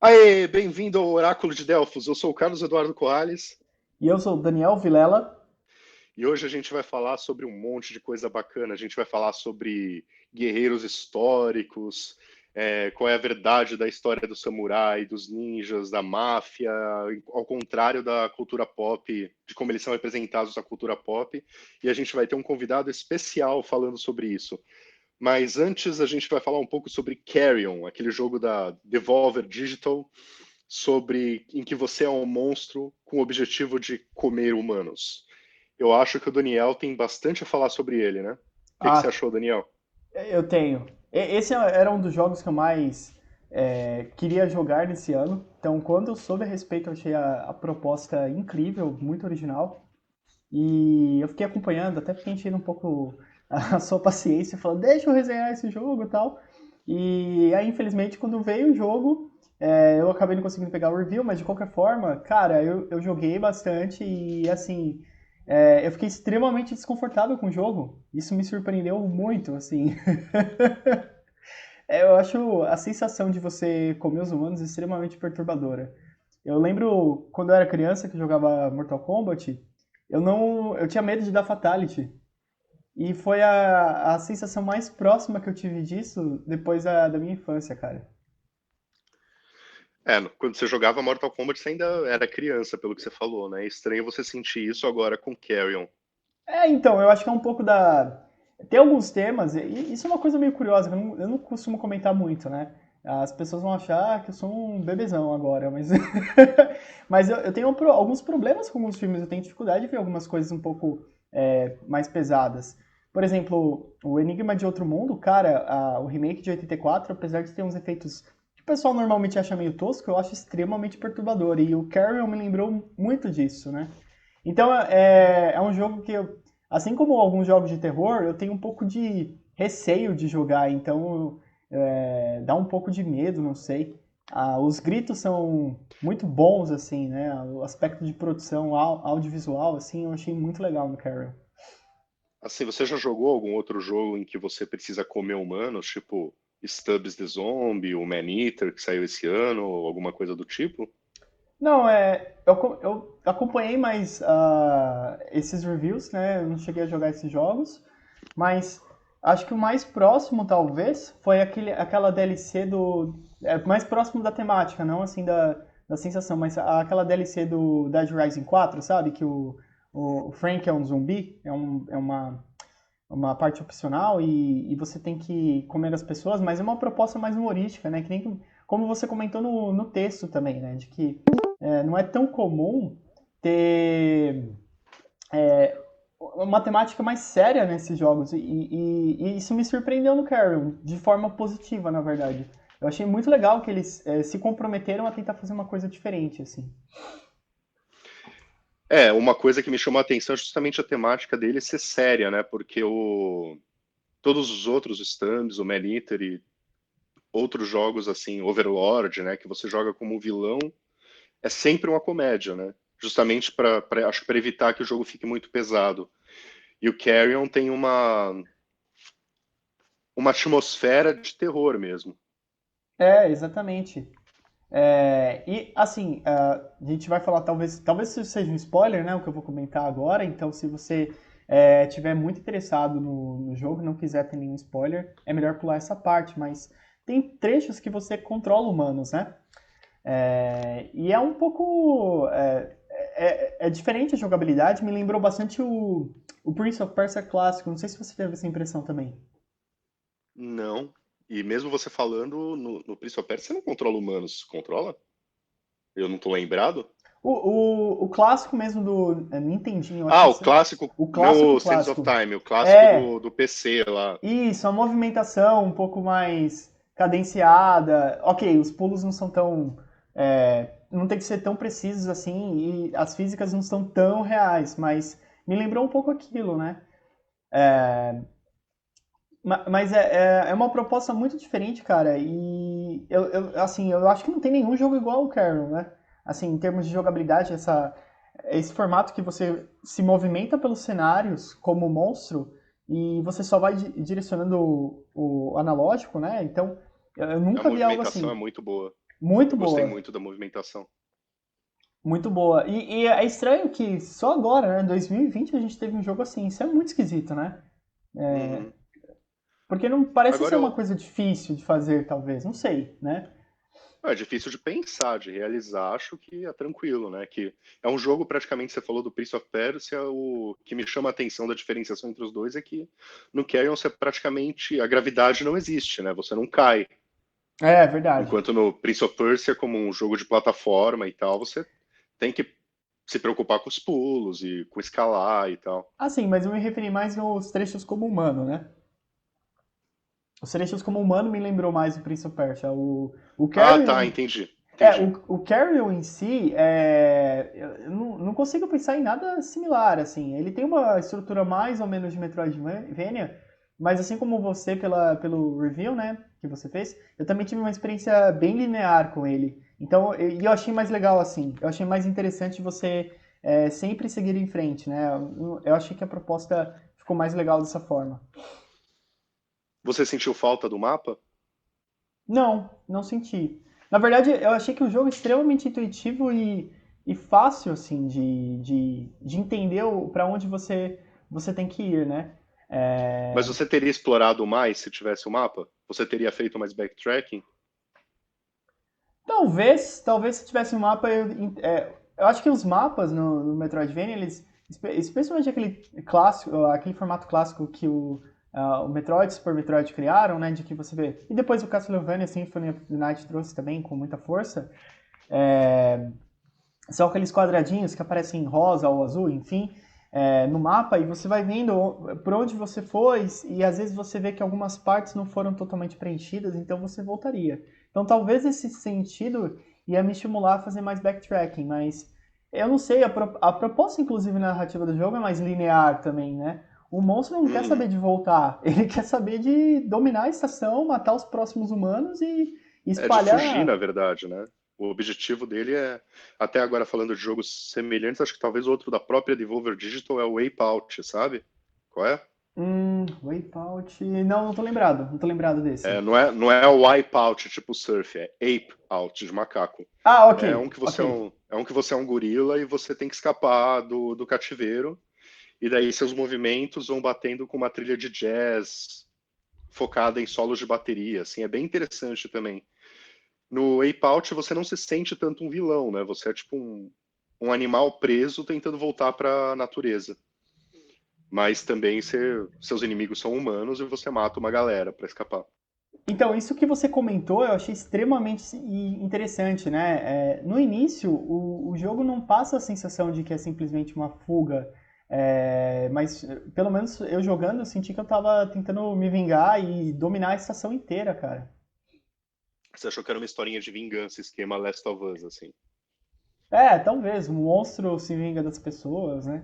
Aê, bem-vindo ao Oráculo de Delfos. Eu sou o Carlos Eduardo Coales E eu sou o Daniel Vilela. e hoje a gente vai falar sobre um monte de coisa bacana. A gente vai falar sobre guerreiros históricos, qual é a verdade da história do samurai, dos ninjas, da máfia, ao contrário da cultura pop, de como eles são representados na cultura pop. E a gente vai ter um convidado especial falando sobre isso. Mas antes a gente vai falar um pouco sobre Carrion, aquele jogo da Devolver Digital, sobre em que você é um monstro com o objetivo de comer humanos. Eu acho que o Daniel tem bastante a falar sobre ele, né? O que que você Ah, achou, Daniel? eu tenho. Esse era um dos jogos que eu mais queria jogar nesse ano. Então, quando eu soube a respeito, eu achei a proposta incrível, muito original. E eu fiquei acompanhando, até fiquei enchendo um pouco a sua paciência, falando, deixa eu resenhar esse jogo e tal. E aí, infelizmente, quando veio o jogo, eu acabei não conseguindo pegar o review, mas de qualquer forma, cara, eu joguei bastante e assim, eu fiquei extremamente desconfortável com o jogo. Isso me surpreendeu muito, assim. Eu acho a sensação de você comer os humanos extremamente perturbadora. Eu lembro quando eu era criança que eu jogava Mortal Kombat, eu tinha medo de dar fatality. E foi a sensação mais próxima que eu tive disso depois da minha infância, cara. Quando você jogava Mortal Kombat, você ainda era criança, pelo que você falou, né? É estranho você sentir isso agora com Carrion. Então, eu acho que é um pouco da. Tem alguns temas, e isso é uma coisa meio curiosa, que eu não costumo comentar muito, né? As pessoas vão achar que eu sou um bebezão agora, mas. Mas eu tenho alguns problemas com alguns filmes, eu tenho dificuldade de ver algumas coisas um pouco mais pesadas. Por exemplo, o Enigma de Outro Mundo, cara, o remake de 84, apesar de ter uns efeitos que o pessoal normalmente acha meio tosco, eu acho extremamente perturbador. E o Carrion me lembrou muito disso, né? Então é um jogo que, assim como alguns jogos de terror, eu tenho um pouco de receio de jogar, então dá um pouco de medo, não sei. Os gritos são muito bons, assim, né? O aspecto de produção audiovisual, assim, eu achei muito legal no Carrion. Assim, você já jogou algum outro jogo em que você precisa comer humanos, tipo Stubbs the Zombie, o Man-Eater, que saiu esse ano, ou alguma coisa do tipo? Não, eu acompanhei mais esses reviews, né? Eu não cheguei a jogar esses jogos, mas acho que o mais próximo, talvez, foi aquela DLC do. Mais próximo da temática, não assim da sensação, mas aquela DLC do Dead Rising 4, sabe? Que o Frank é um zumbi, uma parte opcional e você tem que comer as pessoas, mas é uma proposta mais humorística, né? Que nem como você comentou no texto também, né? De que não é tão comum ter uma temática mais séria nesses jogos. E isso me surpreendeu no Carrion, de forma positiva, na verdade. Eu achei muito legal que eles se comprometeram a tentar fazer uma coisa diferente, assim. Uma coisa que me chamou a atenção é justamente a temática dele ser séria, né? Porque todos os outros stands, o Man-Eater e outros jogos assim, Overlord, né, que você joga como vilão, é sempre uma comédia, né? Justamente acho que para evitar que o jogo fique muito pesado. E o Carrion tem uma atmosfera de terror mesmo. Exatamente. E assim, a gente vai falar, talvez isso seja um spoiler, né, o que eu vou comentar agora, então se você tiver muito interessado no jogo, não quiser ter nenhum spoiler, é melhor pular essa parte, mas tem trechos que você controla humanos, né? E é um pouco. É diferente a jogabilidade, me lembrou bastante o Prince of Persia clássico, não sei se você teve essa impressão também. Não. E mesmo você falando no Prince of Persia, você não controla humanos, controla? Eu não tô lembrado? O clássico mesmo do Nintendinho, eu acho que Ah, é o clássico, o não clássico o Sands of clássico. Time, o clássico É, do PC lá. isso, a movimentação um pouco mais cadenciada. Ok, os pulos não são tão. Não tem que ser tão precisos assim, e as físicas não são tão reais, mas me lembrou um pouco aquilo, né? Mas é uma proposta muito diferente, cara, e assim, eu acho que não tem nenhum jogo igual ao Carrion, né? Assim, em termos de jogabilidade, esse formato que você se movimenta pelos cenários como monstro e você só vai direcionando o analógico, né? Então, eu A nunca vi algo movimentação é assim. muito boa. Muito Eu gostei boa, muito da movimentação. muito boa. E é estranho que só agora, né, em 2020, a gente teve um jogo assim. Isso é muito esquisito, né? Uhum. Porque não parece Agora ser uma eu, coisa difícil de fazer, talvez. Não sei, né? é difícil de pensar, de realizar, acho que é tranquilo, né? Que é um jogo, praticamente, você falou do Prince of Persia, o que me chama a atenção da diferenciação entre os dois é que no Carrion você praticamente, a gravidade não existe, né? Você não cai. É verdade. Enquanto no Prince of Persia, como um jogo de plataforma e tal, você tem que se preocupar com os pulos e com escalar e tal. Assim, mas eu me referi mais aos trechos como humano, né? Os trechos como humano me lembrou mais o Prince of Persia. O Ah, tá, Carrion, entendi. Entendi. o Carrion em si, eu não consigo pensar em nada similar, assim. Ele tem uma estrutura mais ou menos de Metroidvania, mas assim como você pelo review, né, que você fez, eu também tive uma experiência bem linear com ele. Então, e eu achei mais legal assim. Eu achei mais interessante você sempre seguir em frente, né? Eu achei que a proposta ficou mais legal dessa forma. Você sentiu falta do mapa? Não, não senti. Na verdade, eu achei que o jogo é extremamente intuitivo e fácil, assim, de entender para onde você tem que ir, né? Mas É, você teria explorado mais se tivesse o mapa? Você teria feito mais backtracking? talvez se tivesse um mapa, eu acho que os mapas no Metroidvania, especialmente aquele clássico, aquele formato clássico que o Metroid e Super Metroid criaram, né, de que você vê, e depois o Castlevania Symphony of the Night trouxe também com muita força, são aqueles quadradinhos que aparecem em rosa ou azul, enfim, no mapa, e você vai vendo por onde você foi, e às vezes você vê que algumas partes não foram totalmente preenchidas, então você voltaria. Então talvez esse sentido ia me estimular a fazer mais backtracking, mas eu não sei, a proposta, inclusive, narrativa do jogo é mais linear também, né? O monstro não quer Uhum. saber de voltar, ele quer saber de dominar a estação, matar os próximos humanos e É de fugir, na espalhar. verdade, né? O objetivo dele é, até agora falando de jogos semelhantes, acho que talvez outro da própria Devolver Digital é o Ape Out, sabe? Qual é? Wipeout. Não tô lembrado. Não tô lembrado desse. É, não é o Wipeout tipo surf, é Ape Out de macaco. Ah, ok. É um que Ok. você é um gorila e você tem que escapar do cativeiro. E daí seus movimentos vão batendo com uma trilha de jazz focada em solos de bateria, assim, é bem interessante também. No Ape Out você não se sente tanto um vilão, né? Você é tipo um animal preso tentando voltar para a natureza. Mas também seus inimigos são humanos e você mata uma galera para escapar. Então, isso que você comentou eu achei extremamente interessante, né? No início, o jogo não passa a sensação de que é simplesmente uma fuga, mas pelo menos eu jogando, eu senti que eu tava tentando me vingar e dominar a estação inteira, cara. Você achou que era uma historinha de vingança, esquema Last of Us, assim. Talvez, o monstro se vinga das pessoas, né?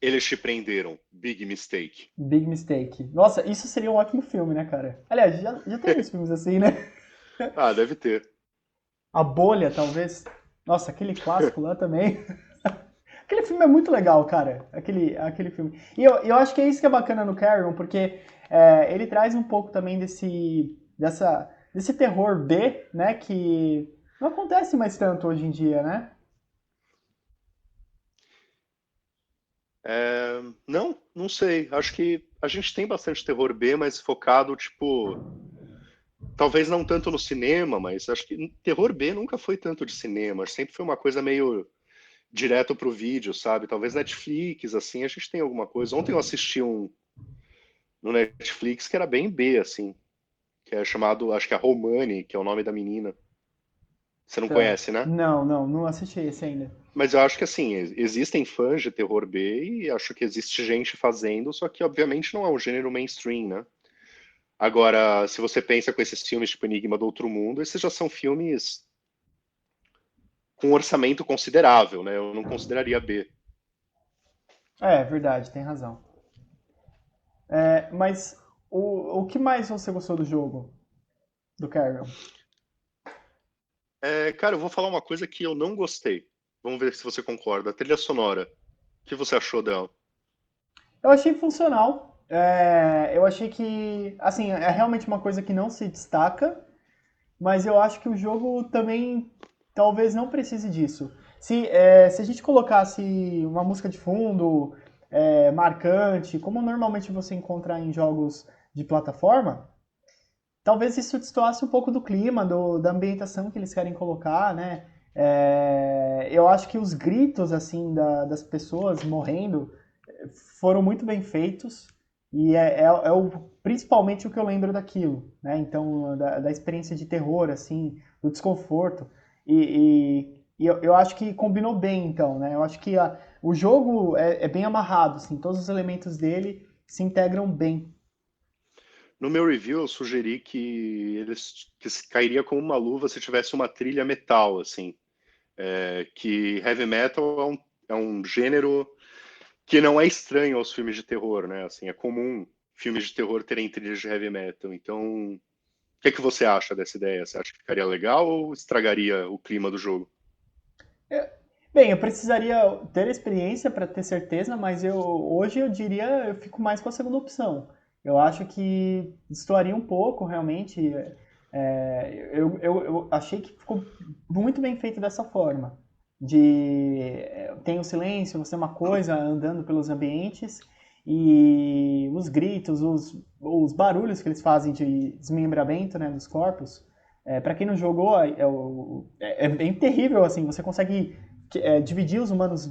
Eles te prenderam. Big mistake. Big Mistake. Nossa, isso seria um ótimo filme, né, cara? Aliás, já tem alguns filmes assim, né? Ah, deve ter. A Bolha, talvez. Nossa, aquele clássico lá também. Aquele filme é muito legal, cara. Aquele filme. E eu acho que é isso que é bacana no Carrion, porque ele traz um pouco também desse terror B, né? Que não acontece mais tanto hoje em dia, né? Não sei. Acho que a gente tem bastante terror B, mas focado, tipo, talvez não tanto no cinema, mas acho que terror B nunca foi tanto de cinema. Sempre foi uma coisa meio direto pro vídeo, sabe? Talvez Netflix, assim, a gente tem alguma coisa. Ontem eu assisti um no Netflix que era bem B, assim, que é chamado, acho que é Romani, que é o nome da menina. Você não Tá. conhece, né? Não assisti esse ainda. Mas eu acho que assim, existem fãs de terror B e acho que existe gente fazendo, só que obviamente não é um gênero mainstream, né? Agora, se você pensa com esses filmes tipo Enigma do Outro Mundo, esses já são filmes com um orçamento considerável, né? Eu não consideraria B. É, verdade, tem razão. Mas o que mais você gostou do jogo, do Carrion? Cara, eu vou falar uma coisa que eu não gostei. Vamos ver se você concorda. A trilha sonora. O que você achou dela? Eu achei funcional. Eu achei que, assim, é realmente uma coisa que não se destaca, mas eu acho que o jogo também talvez não precise disso. Se a gente colocasse uma música de fundo marcante, como normalmente você encontra em jogos de plataforma, talvez isso destoasse um pouco do clima, da ambientação que eles querem colocar, né? Eu acho que os gritos assim das pessoas morrendo foram muito bem feitos e principalmente o que eu lembro daquilo, né? Então, da experiência de terror, assim, do desconforto. E eu acho que combinou bem, então, né? Eu acho que o jogo é bem amarrado, assim, todos os elementos dele se integram bem. No meu review, eu sugeri que cairia como uma luva se tivesse uma trilha metal, assim. Que heavy metal é um gênero que não é estranho aos filmes de terror, né? Assim, é comum filmes de terror terem trilhas de heavy metal. Então, o que é que você acha dessa ideia? Você acha que ficaria legal ou estragaria o clima do jogo? Bem, eu precisaria ter experiência para ter certeza, mas hoje eu diria, eu fico mais com a segunda opção. Eu acho que destoaria um pouco, realmente. Eu achei que ficou muito bem feito dessa forma. Tem o silêncio, você é uma coisa andando pelos ambientes e os gritos, os barulhos que eles fazem de desmembramento, né, dos corpos. Para quem não jogou, é bem terrível, assim. Você consegue dividir os humanos,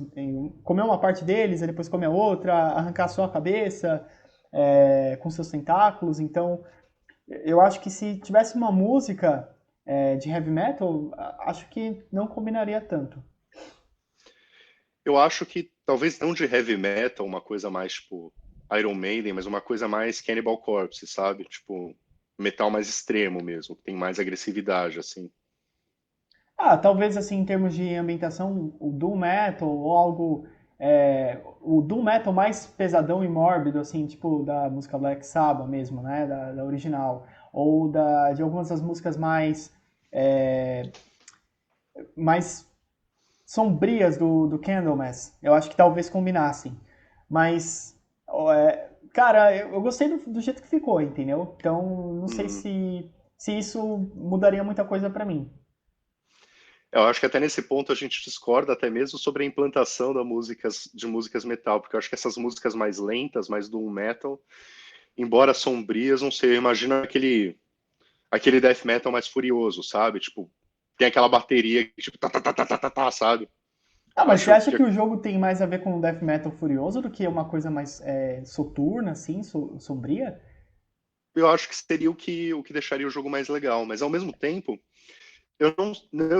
comer uma parte deles, e depois comer a outra, arrancar só a cabeça com seus tentáculos. Então, eu acho que se tivesse uma música de heavy metal, acho que não combinaria tanto. Eu acho que talvez não de heavy metal, uma coisa mais tipo Iron Maiden, mas uma coisa mais Cannibal Corpse, sabe? Tipo, metal mais extremo mesmo, que tem mais agressividade, assim. Talvez assim, em termos de ambientação, o Doom Metal ou algo. O Doom Metal mais pesadão e mórbido, assim, tipo da música Black Sabbath mesmo, né? Da original. Ou de algumas das músicas mais sombrias do Candlemass. Eu acho que talvez combinassem. Mas, cara, eu gostei do jeito que ficou, entendeu? Então, não sei Hum. se isso mudaria muita coisa pra mim. Eu acho que até nesse ponto a gente discorda até mesmo sobre a implantação de músicas metal, porque eu acho que essas músicas mais lentas, mais doom metal, embora sombrias, não sei, eu imagino aquele death metal mais furioso, sabe? Tipo, tem aquela bateria que tipo, tá, sabe? Mas você Acho acha que que o jogo tem mais a ver com o Death Metal Furioso do que uma coisa mais soturna, assim, sombria? eu acho que seria o que deixaria o jogo mais legal, mas ao mesmo tempo, eu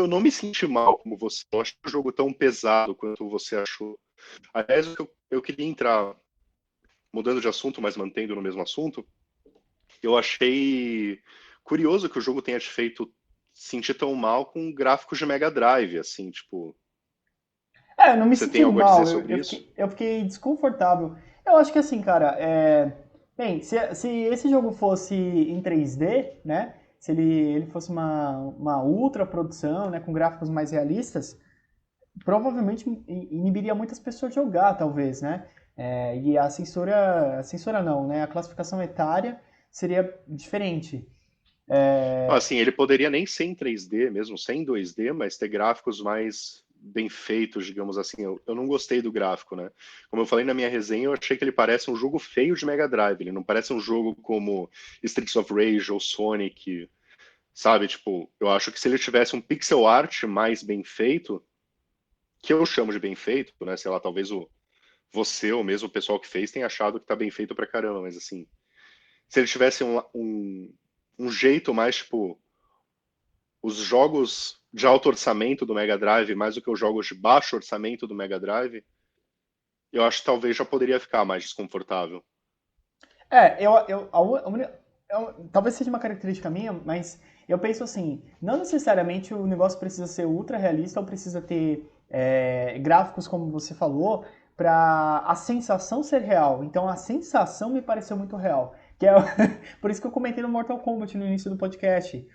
não me senti mal como você. Eu acho o jogo tão pesado quanto você achou. Aliás, o que eu queria entrar, mudando de assunto, mas mantendo no mesmo assunto, eu achei curioso que o jogo tenha te feito sentir tão mal com gráficos de Mega Drive, assim, tipo, Eu não me você tem senti algo a dizer mal, sobre isso? eu fiquei desconfortável. Eu acho que assim, cara, bem, se esse jogo fosse em 3D, né? Se ele fosse uma ultra produção, né, com gráficos mais realistas, provavelmente inibiria muitas pessoas de jogar, talvez, né? E a censura não, né? A classificação etária seria diferente. Assim, ele poderia nem ser em 3D, mesmo sem 2D, mas ter gráficos mais bem feitos, digamos assim. Eu não gostei do gráfico, né? Como eu falei na minha resenha, eu achei que ele parece um jogo feio de Mega Drive. Ele não parece um jogo como Streets of Rage ou Sonic, sabe? Tipo, eu acho que se ele tivesse um pixel art mais bem feito, que eu chamo de bem feito, né? Sei lá, talvez você ou mesmo o pessoal que fez tenha achado que tá bem feito pra caramba, mas assim, se ele tivesse um jeito mais, tipo, os jogos de alto orçamento do Mega Drive, mais do que os jogos de baixo orçamento do Mega Drive, eu acho que talvez já poderia ficar mais desconfortável. Talvez seja uma característica minha, mas eu penso assim, não necessariamente o negócio precisa ser ultra realista ou precisa ter gráficos, como você falou, para a sensação ser real. Então a sensação me pareceu muito real. Por isso que eu comentei no Mortal Kombat no início do podcast.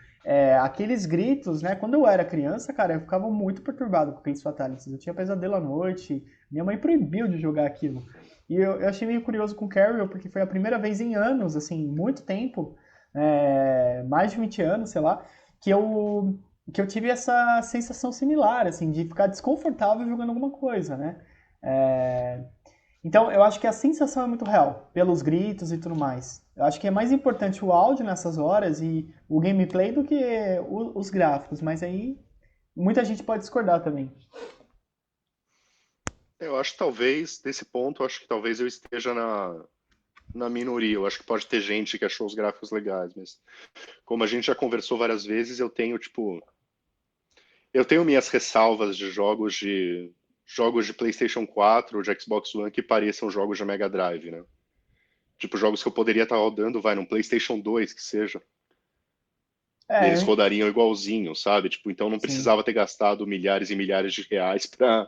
Aqueles gritos, né? Quando eu era criança, cara, eu ficava muito perturbado com aqueles fatalities. Eu tinha pesadelo à noite, minha mãe proibiu de jogar aquilo. E eu achei meio curioso com o Carrion, porque foi a primeira vez em anos, assim, muito tempo, mais de 20 anos, sei lá, que eu tive essa sensação similar, assim, de ficar desconfortável jogando alguma coisa, né? É, então, eu acho que a sensação é muito real, pelos gritos e tudo mais. Eu acho que é mais importante o áudio nessas horas e o gameplay do que os gráficos, mas aí muita gente pode discordar também. Eu acho que talvez, nesse ponto, eu acho que talvez eu esteja na minoria. Eu acho que pode ter gente que achou os gráficos legais, mas como a gente já conversou várias vezes, eu tenho minhas ressalvas de jogos de PlayStation 4 ou de Xbox One que pareçam jogos de Mega Drive, né? Tipo, jogos que eu poderia estar rodando, vai, num PlayStation 2, que seja. E eles É, rodariam igualzinho, sabe? Tipo, então não sim. precisava ter gastado milhares e milhares de reais pra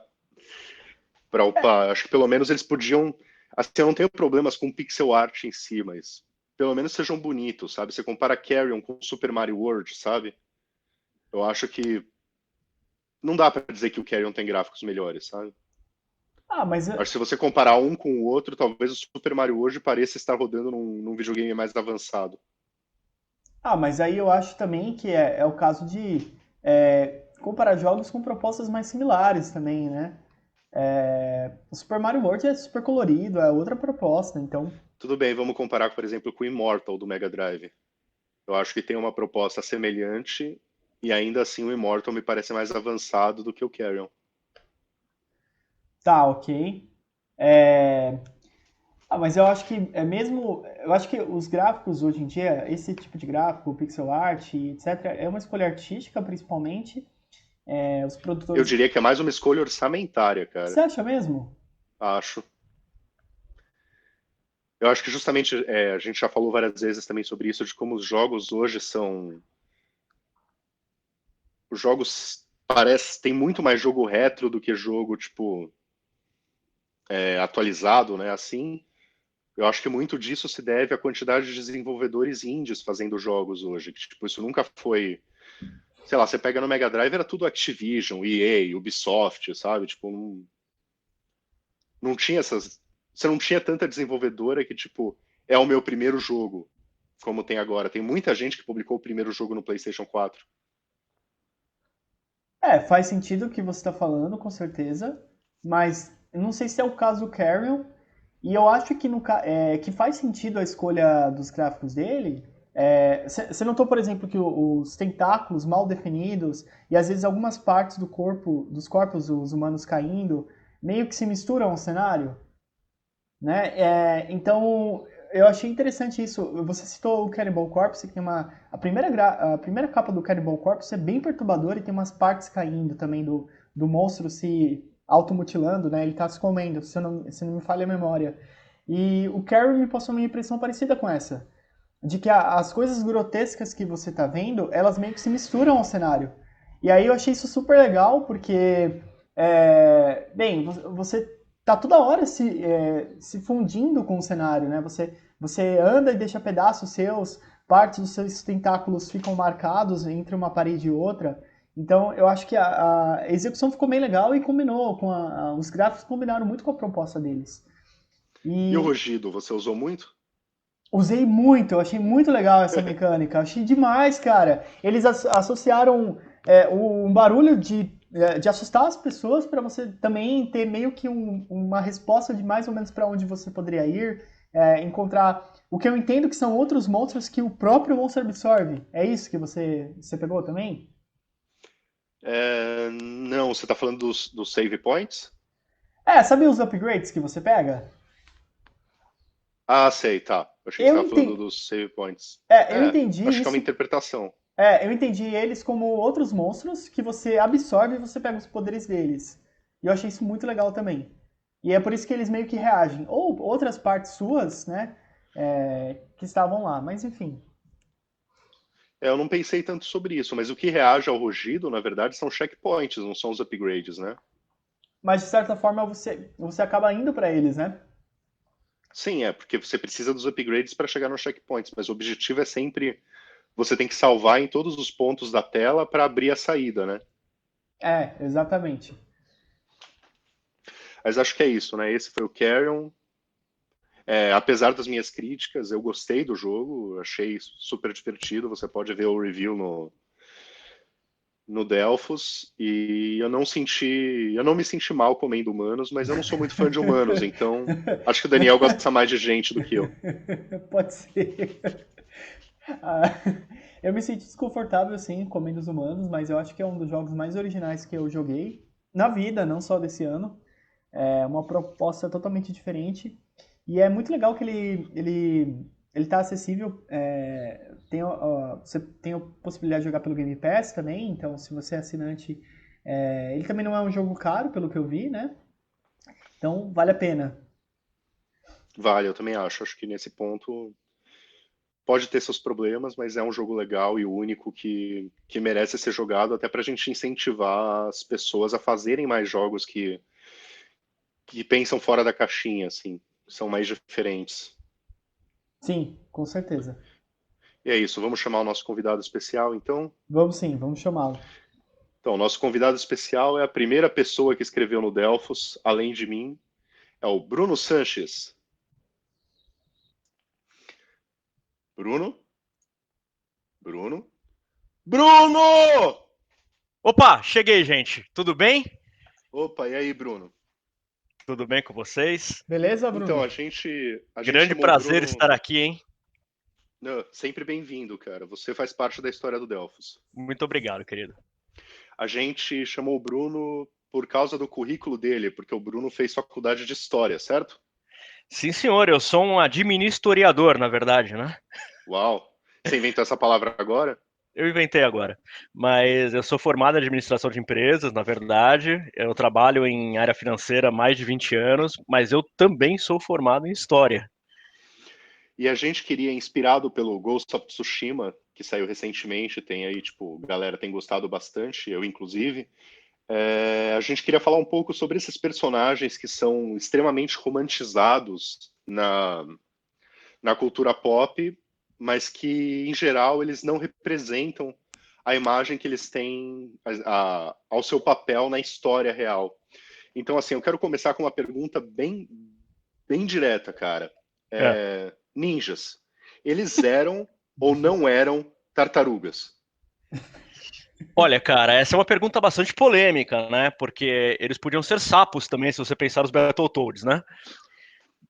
upar. Acho que pelo menos eles podiam. Assim, eu não tenho problemas com pixel art em si, mas pelo menos sejam bonitos, sabe? Você compara Carrion com Super Mario World, sabe? Eu acho que não dá pra dizer que o Carrion tem gráficos melhores, sabe? Ah, mas Acho que se você comparar um com o outro, talvez o Super Mario World pareça estar rodando num videogame mais avançado. mas aí eu acho também que é o caso de comparar jogos com propostas mais similares também, né? O Super Mario World é super colorido, é outra proposta, então. Tudo bem, vamos comparar, por exemplo, com o Immortal do Mega Drive. Eu acho que tem uma proposta semelhante e ainda assim o Immortal me parece mais avançado do que o Carrion. Tá, ok. É, mas eu acho que é mesmo. Eu acho que os gráficos hoje em dia, esse tipo de gráfico, pixel art, etc., é uma escolha artística, principalmente. Os Eu produtores. diria que é mais uma escolha orçamentária, Você cara. acha mesmo? Acho. Eu acho que justamente a gente já falou várias vezes também sobre isso, de como os jogos hoje são. Os jogos parece tem muito mais jogo retro do que jogo, tipo, atualizado, né? Assim, eu acho que muito disso se deve à quantidade de desenvolvedores indies fazendo jogos hoje. Que, tipo, isso nunca foi. Sei lá, você pega no Mega Drive, era tudo Activision, EA, Ubisoft, sabe? Tipo, não tinha essas. Você não tinha tanta desenvolvedora que, tipo, é o meu primeiro jogo, como tem agora. Tem muita gente que publicou o primeiro jogo no PlayStation 4. Faz sentido o que você está falando, com certeza. Mas eu não sei se é o caso do Carrion. E eu acho que, que faz sentido a escolha dos gráficos dele. Você notou, por exemplo, que os tentáculos mal definidos e às vezes algumas partes do corpo, dos corpos dos humanos caindo, meio que se misturam ao cenário? Né? Então, eu achei interessante isso. Você citou o Cannibal Corpse, que tem a primeira capa do Cannibal Corpse é bem perturbadora e tem umas partes caindo também do monstro se automutilando, né? Ele tá se comendo, se não me falha a memória. E o Carrie me passou uma impressão parecida com essa, de que as coisas grotescas que você tá vendo, elas meio que se misturam ao cenário. E aí eu achei isso super legal, porque, bem, você tá toda hora se fundindo com o cenário, né? Você anda e deixa pedaços seus, partes dos seus tentáculos ficam marcados entre uma parede e outra. Então eu acho que a execução ficou bem legal e combinou com os gráficos combinaram muito com a proposta deles. E o E Rugido, você usou muito? usei muito, eu achei muito legal essa mecânica, achei demais, cara. Eles associaram um barulho de assustar as pessoas para você também ter meio que uma resposta de mais ou menos para onde você poderia ir, encontrar o que eu entendo que são outros monstros que o próprio monstro absorve. É isso que você pegou também? Não, você está falando dos save points? Sabe os upgrades que você pega? Ah, sei, tá. Eu achei que você Eu estava falando entendi, dos save points. eu entendi Acho que é uma isso. interpretação. Eu entendi eles como outros monstros que você absorve e você pega os poderes deles. E eu achei isso muito legal também. E é por isso que eles meio que reagem. Ou outras partes suas, né, que estavam lá. Mas enfim. Eu não pensei tanto sobre isso, mas o que reage ao rugido, na verdade, são checkpoints, não são os upgrades, né? Mas de certa forma você acaba indo pra eles, né? Sim, porque você precisa dos upgrades para chegar nos checkpoints, mas o objetivo é sempre você tem que salvar em todos os pontos da tela para abrir a saída, né? Exatamente. Mas acho que é isso, né? Esse foi o Carrion. Apesar das minhas críticas, eu gostei do jogo, achei super divertido. Você pode ver o review no Delphos, e eu não me senti mal comendo humanos, mas eu não sou muito fã de humanos, então acho que o Daniel gosta mais de gente do que eu. Pode ser. Ah, eu me senti desconfortável, sim, comendo os humanos, mas eu acho que é um dos jogos mais originais que eu joguei na vida, não só desse ano. É uma proposta totalmente diferente. E é muito legal que ele tá acessível. Você tem a possibilidade de jogar pelo Game Pass também, então se você é assinante, ele também não é um jogo caro, pelo que eu vi, né? Então vale a pena. Vale, eu também acho. Acho que nesse ponto pode ter seus problemas, mas é um jogo legal e o único que merece ser jogado, até para a gente incentivar as pessoas a fazerem mais jogos que pensam fora da caixinha, assim, são mais diferentes. Sim, com certeza. E é isso, vamos chamar o nosso convidado especial, então? Vamos sim, vamos chamá-lo. Então, nosso convidado especial é a primeira pessoa que escreveu no Delphos, além de mim, é o Bruno Sanches. Bruno? Bruno? Bruno! Opa, cheguei, gente. Tudo bem? Opa, e aí, Bruno? Tudo bem com vocês? Beleza, Então, Bruno? a gente Grande chamou o prazer Bruno. estar aqui, hein? Não, sempre bem-vindo, cara. Você faz parte da história do Delphos. Muito obrigado, querido. A gente chamou o Bruno por causa do currículo dele, porque o Bruno fez faculdade de História, certo? Sim, senhor, eu sou um administrador, na verdade, né? Uau! Você inventou essa palavra agora? Eu inventei agora. Mas eu sou formado em administração de empresas, na verdade. Eu trabalho em área financeira há mais de 20 anos, mas eu também sou formado em história. E a gente queria, inspirado pelo Ghost of Tsushima, que saiu recentemente, tem aí, tipo, galera tem gostado bastante, eu inclusive. A gente queria falar um pouco sobre esses personagens que são extremamente romantizados na cultura pop, mas que, em geral, eles não representam a imagem que eles têm ao seu papel na história real. Então, assim, eu quero começar com uma pergunta bem direta, cara. É. Ninjas, eles eram ou não eram tartarugas? Olha, cara, essa é uma pergunta bastante polêmica, né? Porque eles podiam ser sapos também, se você pensar nos Battletoads, né?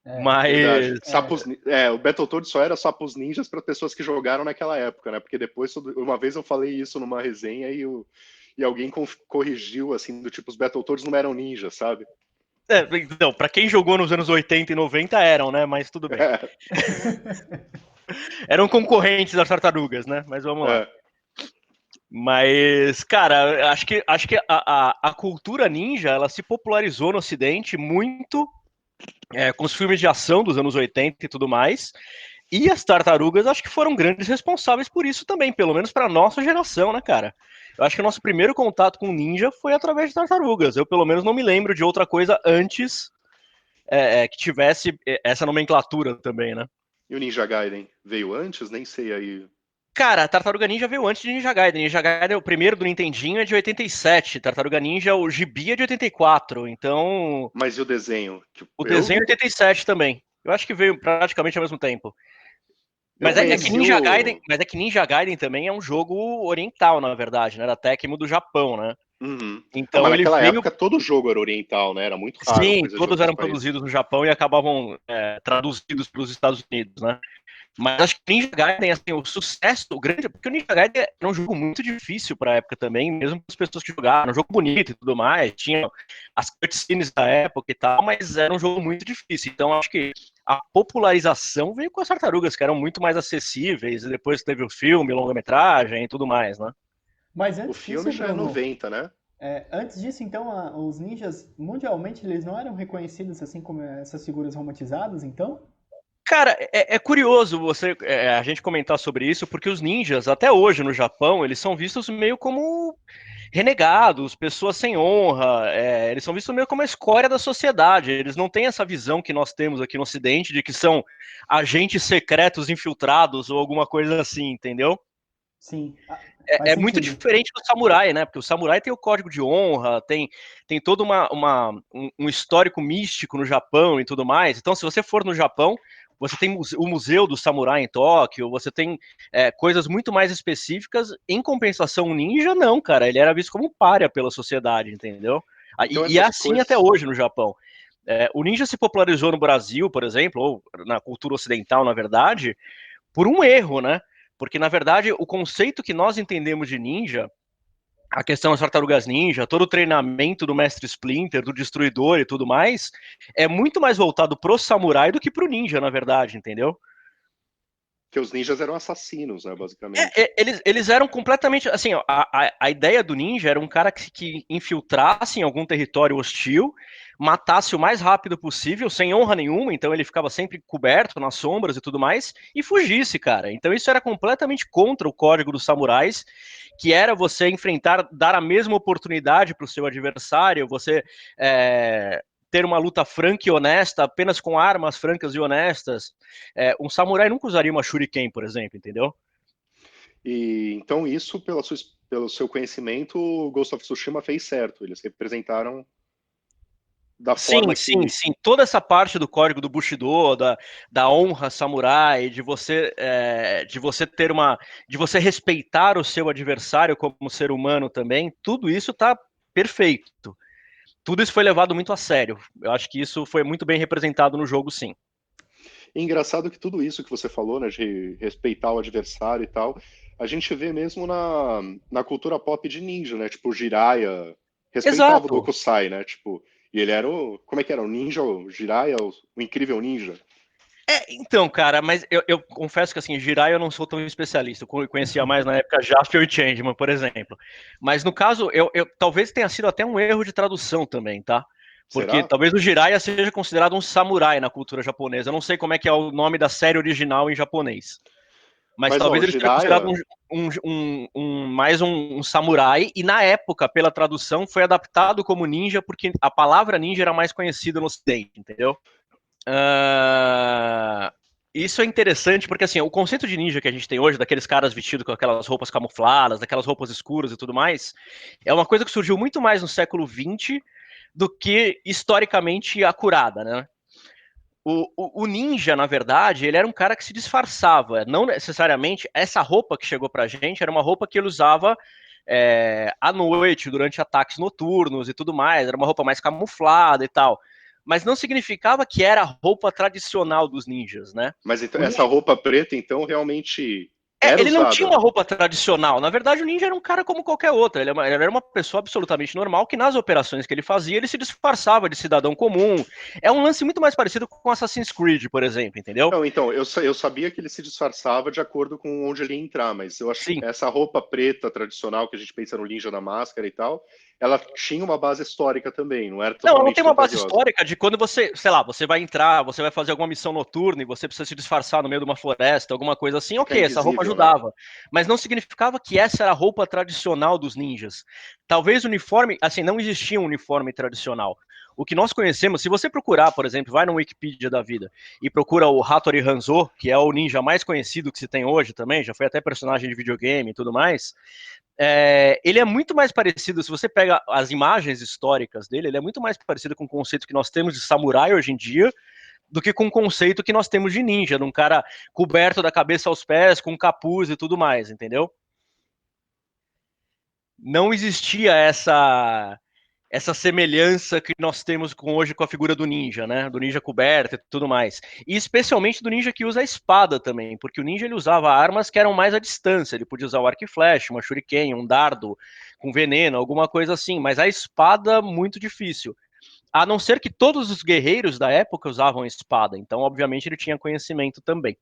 Verdade. Mas O Battletoads só era sapos ninjas para pessoas que jogaram naquela época, né? Porque depois, uma vez eu falei isso numa resenha e alguém corrigiu, assim, do tipo, os Battletoads não eram ninjas, sabe? Então, pra quem jogou nos anos 80 e 90 eram, né? Mas tudo bem. É, Eram concorrentes das tartarugas, né? Mas vamos lá. é. Mas, cara, acho que a cultura ninja, ela se popularizou no Ocidente muito com os filmes de ação dos anos 80 e tudo mais. E as tartarugas acho que foram grandes responsáveis por isso também, pelo menos para nossa geração, né, cara? Eu acho que o nosso primeiro contato com ninja foi através de tartarugas. Eu, pelo menos, não me lembro de outra coisa antes que tivesse essa nomenclatura também, né? E o Ninja Gaiden veio antes? Nem sei aí. Cara, Tartaruga Ninja veio antes de Ninja Gaiden. Ninja Gaiden, o primeiro do Nintendinho, é de 87. Tartaruga Ninja, o gibi é de 84. Então, Mas e o desenho? Tipo, o desenho é 87 também. Eu acho que veio praticamente ao mesmo tempo. eu Mas é que conheci Ninja Gaiden, o. mas é que Ninja Gaiden também é um jogo oriental, na verdade, né? Da Tecmo do Japão, né? Uhum. Não, mas Então ele naquela veio. época todo jogo era oriental, né? Era muito raro Sim, coisa de todos outros eram países. produzidos no Japão e acabavam traduzidos para os Estados Unidos, né? Mas acho que Ninja Gaiden, assim, o sucesso, o grande. Porque o Ninja Gaiden era um jogo muito difícil para a época também, mesmo para as pessoas que jogaram. Era um jogo bonito e tudo mais, tinha as cutscenes da época e tal, mas era um jogo muito difícil. Então acho que a popularização veio com as tartarugas, que eram muito mais acessíveis, e depois teve o filme, longa-metragem e tudo mais, né? Mas O antes filme disso, já é Bruno, 90, né? antes disso, então, os ninjas, mundialmente, eles não eram reconhecidos assim como essas figuras romantizadas, então? Cara, é curioso a gente comentar sobre isso, porque os ninjas, até hoje no Japão, eles são vistos meio como renegados, pessoas sem honra, eles são vistos meio como a escória da sociedade. Eles não têm essa visão que nós temos aqui no Ocidente de que são agentes secretos infiltrados ou alguma coisa assim, entendeu? Sim, faz É muito sentido. diferente do samurai, né? Porque o samurai tem o código de honra, tem todo um histórico místico no Japão e tudo mais. Então, se você for no Japão, você tem o Museu do Samurai em Tóquio, você tem coisas muito mais específicas. Em compensação, o ninja, não, cara. Ele era visto como um pária pela sociedade, entendeu? Então E é essas assim até coisas. hoje no Japão. O ninja se popularizou no Brasil, por exemplo, ou na cultura ocidental, na verdade, por um erro, né? Porque, na verdade, o conceito que nós entendemos de ninja, a questão das tartarugas ninja, todo o treinamento do mestre Splinter, do destruidor e tudo mais, é muito mais voltado pro samurai do que pro ninja, na verdade, entendeu? Que os ninjas eram assassinos, né, basicamente. Eles eram completamente. Assim, a ideia do ninja era um cara que infiltrasse em algum território hostil, matasse o mais rápido possível, sem honra nenhuma, então ele ficava sempre coberto nas sombras e tudo mais, e fugisse, cara. Então isso era completamente contra o código dos samurais, que era você enfrentar, dar a mesma oportunidade para o seu adversário, você ter uma luta franca e honesta, apenas com armas francas e honestas. Um samurai nunca usaria uma shuriken, por exemplo, entendeu? E então isso, pelo seu conhecimento, o Ghost of Tsushima fez certo. Eles representaram da Sim, forma sim, que. sim. Toda essa parte do código do Bushido, da honra samurai, de você ter de você respeitar o seu adversário como ser humano também, tudo isso tá perfeito. Tudo isso foi levado muito a sério. Eu acho que isso foi muito bem representado no jogo, sim. E engraçado que tudo isso que você falou, né, de respeitar o adversário e tal, a gente vê mesmo na cultura pop de ninja, né? Tipo, o Jiraiya respeitava o Exato. Gokusai, né? Tipo, e ele era o. Como é que era? O ninja, o Jiraiya, o incrível ninja. Então, cara, mas eu confesso que assim, Jirai eu não sou tão especialista. Eu conhecia mais na época Jaspion e Changeman, por exemplo. Mas no caso, talvez tenha sido até um erro de tradução também, tá? Porque Será? talvez o Jiraiya seja considerado um samurai na cultura japonesa. Eu não sei como é que é o nome da série original em japonês. Mas Mas, ó, talvez o ele seja considerado Jiraiya. mais um samurai. E na época, pela tradução, foi adaptado como ninja, porque a palavra ninja era mais conhecida no ocidente, entendeu? Uh, Isso é interessante porque assim, o conceito de ninja que a gente tem hoje, daqueles caras vestidos com aquelas roupas camufladas, daquelas roupas escuras e tudo mais, é uma coisa que surgiu muito mais no século XX do que historicamente acurada, né? O ninja, na verdade, ele era um cara que se disfarçava. Não necessariamente essa roupa que chegou pra gente era uma roupa que ele usava à noite, durante ataques noturnos e tudo mais. Era uma roupa mais camuflada e tal. Mas não significava que era a roupa tradicional dos ninjas, né? Mas então, O essa ninja, roupa preta, então, realmente era ele não tinha usada. uma roupa tradicional. Na verdade, o ninja era um cara como qualquer outro. Ele era uma pessoa absolutamente normal que, nas operações que ele fazia, ele se disfarçava de cidadão comum. É um lance muito mais parecido com Assassin's Creed, por exemplo, entendeu? Não, então, eu sabia que ele se disfarçava de acordo com onde ele ia entrar, mas eu acho que Sim. essa roupa preta tradicional que a gente pensa no Ninja da Máscara e tal, ela tinha uma base histórica também, não era Não, ela não totalmente tem uma base fantasiosa. histórica de quando você, sei lá, você vai entrar, você vai fazer alguma missão noturna e você precisa se disfarçar no meio de uma floresta, alguma coisa assim, Ficar ok, essa roupa invisível, né? ajudava. Mas não significava que essa era a roupa tradicional dos ninjas. Talvez o uniforme, assim, não existia um uniforme tradicional. O que nós conhecemos, se você procurar, por exemplo, vai no Wikipedia da vida e procura o Hattori Hanzo, que é o ninja mais conhecido que se tem hoje também, já foi até personagem de videogame e tudo mais, ele é muito mais parecido, se você pega as imagens históricas dele, ele é muito mais parecido com o conceito que nós temos de samurai hoje em dia, do que com o conceito que nós temos de ninja, de um cara coberto da cabeça aos pés, com capuz e tudo mais, entendeu? Não existia essa semelhança que nós temos hoje com a figura do ninja, né? Do ninja coberto e tudo mais. E especialmente do ninja que usa a espada também, porque o ninja ele usava armas que eram mais à distância. Ele podia usar o arco e flecha, uma shuriken, um dardo com veneno, alguma coisa assim. Mas a espada, muito difícil. A não ser que todos os guerreiros da época usavam espada. Então, obviamente, ele tinha conhecimento também.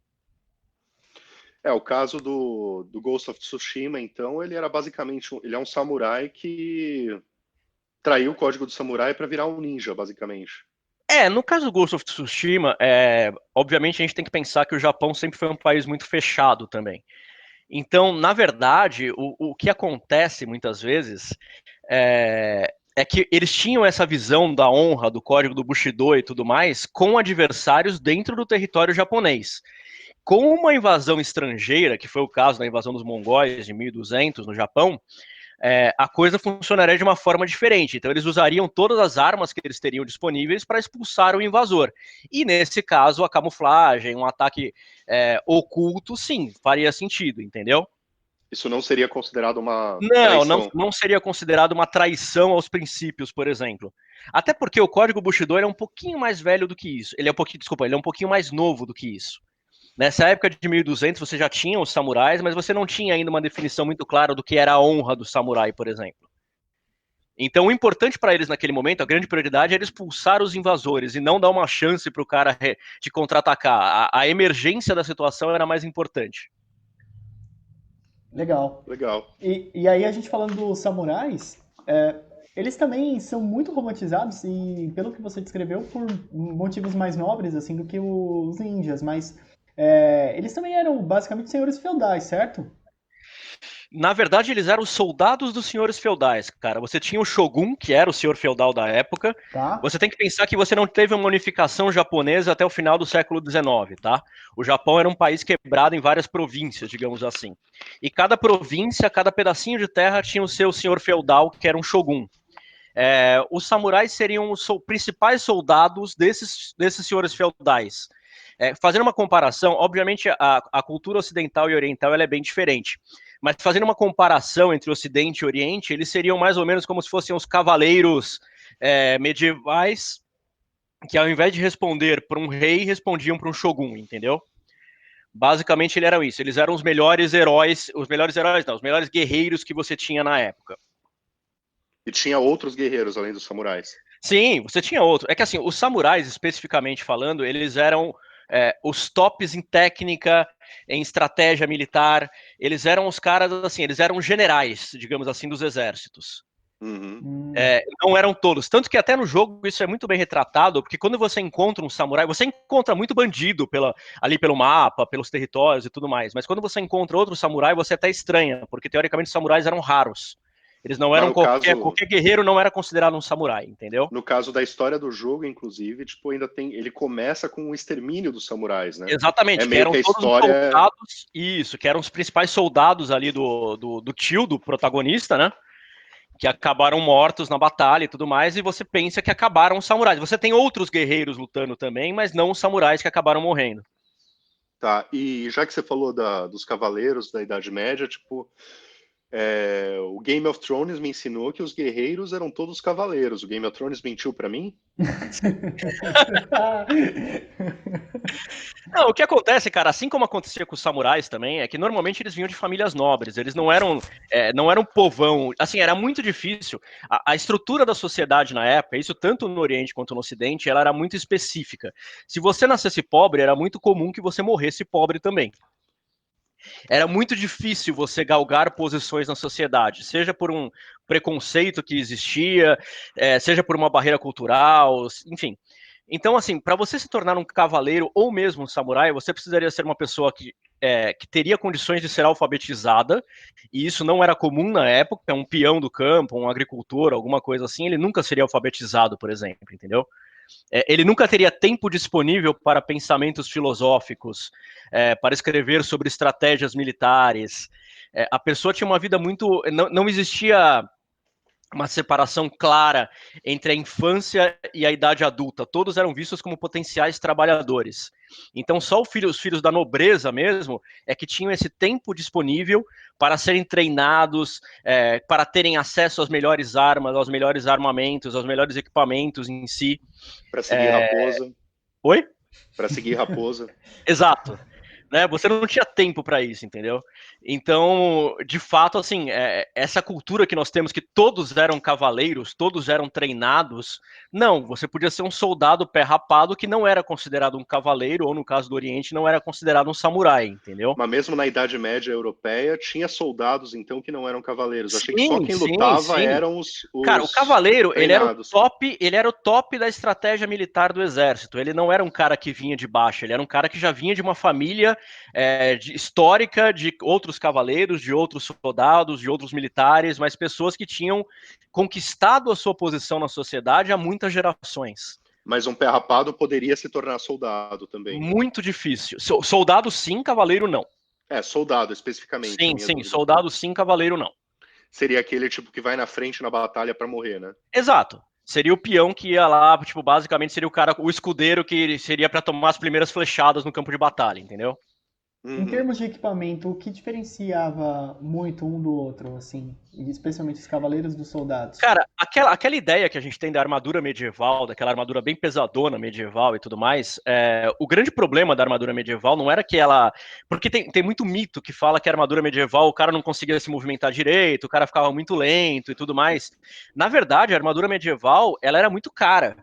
O caso do Ghost of Tsushima, então, ele era basicamente, ele é um samurai que traiu o código do samurai para virar um ninja, basicamente. No caso do Ghost of Tsushima, obviamente a gente tem que pensar que o Japão sempre foi um país muito fechado também. Então, na verdade, o que acontece muitas vezes é que eles tinham essa visão da honra, do código do Bushido e tudo mais, com adversários dentro do território japonês. com uma invasão estrangeira, que foi o caso da invasão dos mongóis de 1200 no Japão, a coisa funcionaria de uma forma diferente. Então eles usariam todas as armas que eles teriam disponíveis para expulsar o invasor. E nesse caso, a camuflagem, um ataque oculto, sim, faria sentido, entendeu? Isso não seria considerado uma traição? Não Seria considerado uma traição aos princípios, por exemplo. Até porque o Código Bushido é um pouquinho mais velho do que isso. Ele é um pouquinho mais novo do que isso. Nessa época de 1200 você já tinha os samurais, mas você não tinha ainda uma definição muito clara do que era a honra do samurai, por exemplo. Então o importante para eles naquele momento, a grande prioridade era expulsar os invasores e não dar uma chance para o cara de contra-atacar. A emergência da situação era mais importante. Legal. E aí a gente falando dos samurais, eles também são muito romantizados e, pelo que você descreveu, por motivos mais nobres assim do que os ninjas, mas eles também eram basicamente senhores feudais, certo? Na verdade, eles eram soldados dos senhores feudais, cara. Você tinha o Shogun, que era o senhor feudal da época. Tá. Você tem que pensar que você não teve uma unificação japonesa até o final do século XIX, tá? O Japão era um país quebrado em várias províncias, digamos assim. E cada província, cada pedacinho de terra tinha o seu senhor feudal, que era um Shogun. Os samurais seriam os principais soldados desses senhores feudais. Fazendo uma comparação, obviamente a cultura ocidental e oriental ela é bem diferente. Mas fazendo uma comparação entre Ocidente e Oriente, eles seriam mais ou menos como se fossem os cavaleiros medievais, que ao invés de responder para um rei, respondiam para um shogun, entendeu? Basicamente, eles eram os melhores heróis, os melhores guerreiros que você tinha na época. E tinha outros guerreiros além dos samurais? Sim, você tinha outros. É que assim, os samurais, especificamente falando, eles eram os tops em técnica, em estratégia militar. Eles eram os caras, assim, eles eram generais, digamos assim, dos exércitos. Uhum. Não eram todos. Tanto que até no jogo isso é muito bem retratado, porque quando você encontra um samurai, você encontra muito bandido ali pelo mapa, pelos territórios e tudo mais. Mas quando você encontra outro samurai, você até estranha, porque teoricamente os samurais eram raros. Eles não eram qualquer guerreiro não era considerado um samurai, entendeu? No caso da história do jogo, inclusive, tipo, ele começa com o extermínio dos samurais, né? Exatamente, que eram todos os soldados, que eram os principais soldados ali do tio do protagonista, né? Que acabaram mortos na batalha e tudo mais, e você pensa que acabaram os samurais. Você tem outros guerreiros lutando também, mas não os samurais que acabaram morrendo. Tá, e já que você falou dos cavaleiros da Idade Média, tipo, o Game of Thrones me ensinou que os guerreiros eram todos cavaleiros. O Game of Thrones mentiu pra mim? Não, o que acontece, cara, assim como acontecia com os samurais também, é que normalmente eles vinham de famílias nobres, eles não eram povão, assim, era muito difícil. A estrutura da sociedade na época, isso tanto no Oriente quanto no Ocidente, ela era muito específica. Se você nascesse pobre, era muito comum que você morresse pobre também. Era muito difícil você galgar posições na sociedade, seja por um preconceito que existia, seja por uma barreira cultural, enfim. Então, assim, para você se tornar um cavaleiro ou mesmo um samurai, você precisaria ser uma pessoa que teria condições de ser alfabetizada, e isso não era comum na época. Um peão do campo, um agricultor, alguma coisa assim, ele nunca seria alfabetizado, por exemplo, entendeu? Ele nunca teria tempo disponível para pensamentos filosóficos, para escrever sobre estratégias militares. A pessoa tinha uma vida muito... Não existia uma separação clara entre a infância e a idade adulta. Todos eram vistos como potenciais trabalhadores. Então, só os filhos da nobreza mesmo é que tinham esse tempo disponível para serem treinados, para terem acesso às melhores armas, aos melhores armamentos, aos melhores equipamentos em si. Para seguir raposa. Oi? Para seguir raposa. Exato. Né, você não tinha tempo para isso, entendeu? Então, de fato, assim, essa cultura que nós temos, que todos eram cavaleiros, todos eram treinados, não, você podia ser um soldado pé rapado que não era considerado um cavaleiro, ou no caso do Oriente, não era considerado um samurai, entendeu? Mas mesmo na Idade Média europeia, tinha soldados, então, que não eram cavaleiros. Achei que só quem lutava eram os Cara, o cavaleiro, treinados. ele era o top da estratégia militar do exército. Ele não era um cara que vinha de baixo, ele era um cara que já vinha de uma família histórica de outros cavaleiros, de outros soldados, de outros militares, mas pessoas que tinham conquistado a sua posição na sociedade há muitas gerações. Mas um pé rapado poderia se tornar soldado também. Muito difícil. Soldado sim, cavaleiro não. Soldado, especificamente. Sim, sim, soldado sim, cavaleiro não. Seria aquele tipo que vai na frente na batalha para morrer, né? Exato. Seria o peão que ia lá, tipo, basicamente seria o cara, o escudeiro que seria para tomar as primeiras flechadas no campo de batalha, entendeu? Em termos de equipamento, o que diferenciava muito um do outro, assim, especialmente os cavaleiros dos soldados? Cara, aquela ideia que a gente tem da armadura medieval, daquela armadura bem pesadona medieval e tudo mais, o grande problema da armadura medieval não era que ela. Porque tem muito mito que fala que a armadura medieval o cara não conseguia se movimentar direito, o cara ficava muito lento e tudo mais. Na verdade, a armadura medieval ela era muito cara.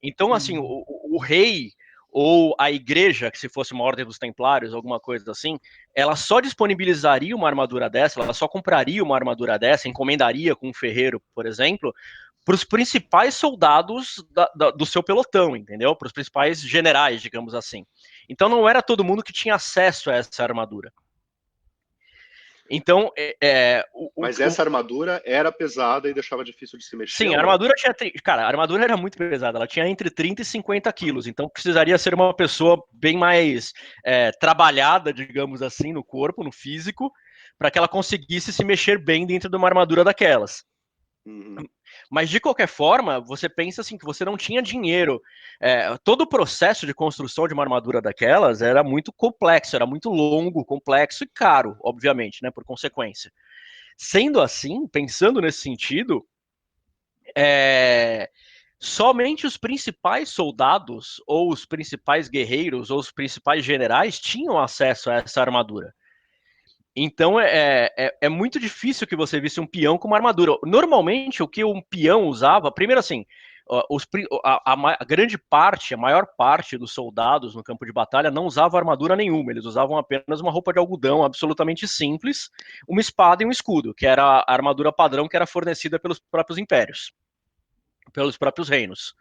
Então, assim, o rei ou a igreja, que se fosse uma ordem dos templários, alguma coisa assim, ela só disponibilizaria uma armadura dessa, ela só compraria uma armadura dessa, encomendaria com um ferreiro, por exemplo, para os principais soldados do seu pelotão, entendeu? Para os principais generais, digamos assim. Então não era todo mundo que tinha acesso a essa armadura. Então, mas essa armadura era pesada e deixava difícil de se mexer? Sim, a armadura tinha. Cara, a armadura era muito pesada, ela tinha entre 30 e 50 quilos, então precisaria ser uma pessoa bem mais trabalhada, digamos assim, no corpo, no físico, para que ela conseguisse se mexer bem dentro de uma armadura daquelas. Uhum. Mas de qualquer forma, você pensa assim que você não tinha dinheiro. Todo o processo de construção de uma armadura daquelas era muito complexo, era muito longo, complexo e caro, obviamente, né? Por consequência. Sendo assim, pensando nesse sentido, somente os principais soldados, ou os principais guerreiros, ou os principais generais tinham acesso a essa armadura. Então é muito difícil que você visse um peão com uma armadura. Normalmente o que um peão usava, primeiro assim, a grande parte, a maior parte dos soldados no campo de batalha não usava armadura nenhuma, eles usavam apenas uma roupa de algodão absolutamente simples, uma espada e um escudo, que era a armadura padrão que era fornecida pelos próprios impérios, pelos próprios reinos.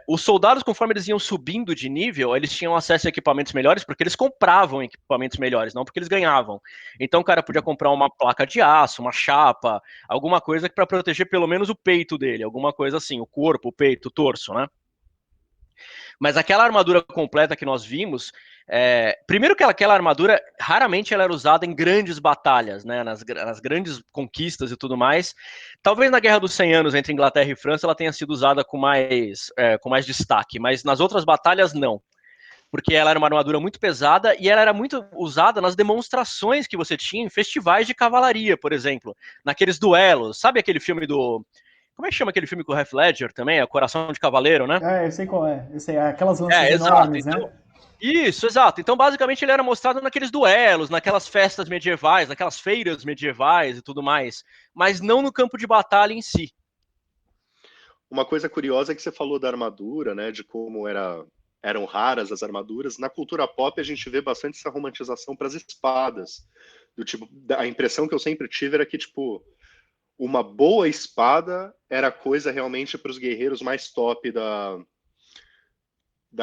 Os soldados, conforme eles iam subindo de nível, eles tinham acesso a equipamentos melhores porque eles compravam equipamentos melhores, não porque eles ganhavam. Então o cara podia comprar uma placa de aço, uma chapa, alguma coisa para proteger pelo menos o peito dele, alguma coisa assim, o corpo, o peito, o torso, né? Mas aquela armadura completa que nós vimos, primeiro que aquela armadura, raramente ela era usada em grandes batalhas, né, nas grandes conquistas e tudo mais. Talvez na Guerra dos 100 Anos entre Inglaterra e França ela tenha sido usada com mais destaque, mas nas outras batalhas não. Porque ela era uma armadura muito pesada e ela era muito usada nas demonstrações que você tinha em festivais de cavalaria, por exemplo. Naqueles duelos. Sabe aquele filme do... Como é que chama aquele filme com o Heath Ledger também? É Coração de Cavaleiro, né? Eu sei qual é. Eu sei, aquelas lanças Exato. enormes, Então, né? isso, exato. Então, basicamente, ele era mostrado naqueles duelos, naquelas festas medievais, naquelas feiras medievais e tudo mais, mas não no campo de batalha em si. Uma coisa curiosa é que você falou da armadura, né, de como eram raras as armaduras. Na cultura pop, a gente vê bastante essa romantização para as espadas. Do tipo, a impressão que eu sempre tive era que, tipo, uma boa espada era coisa realmente para os guerreiros mais top da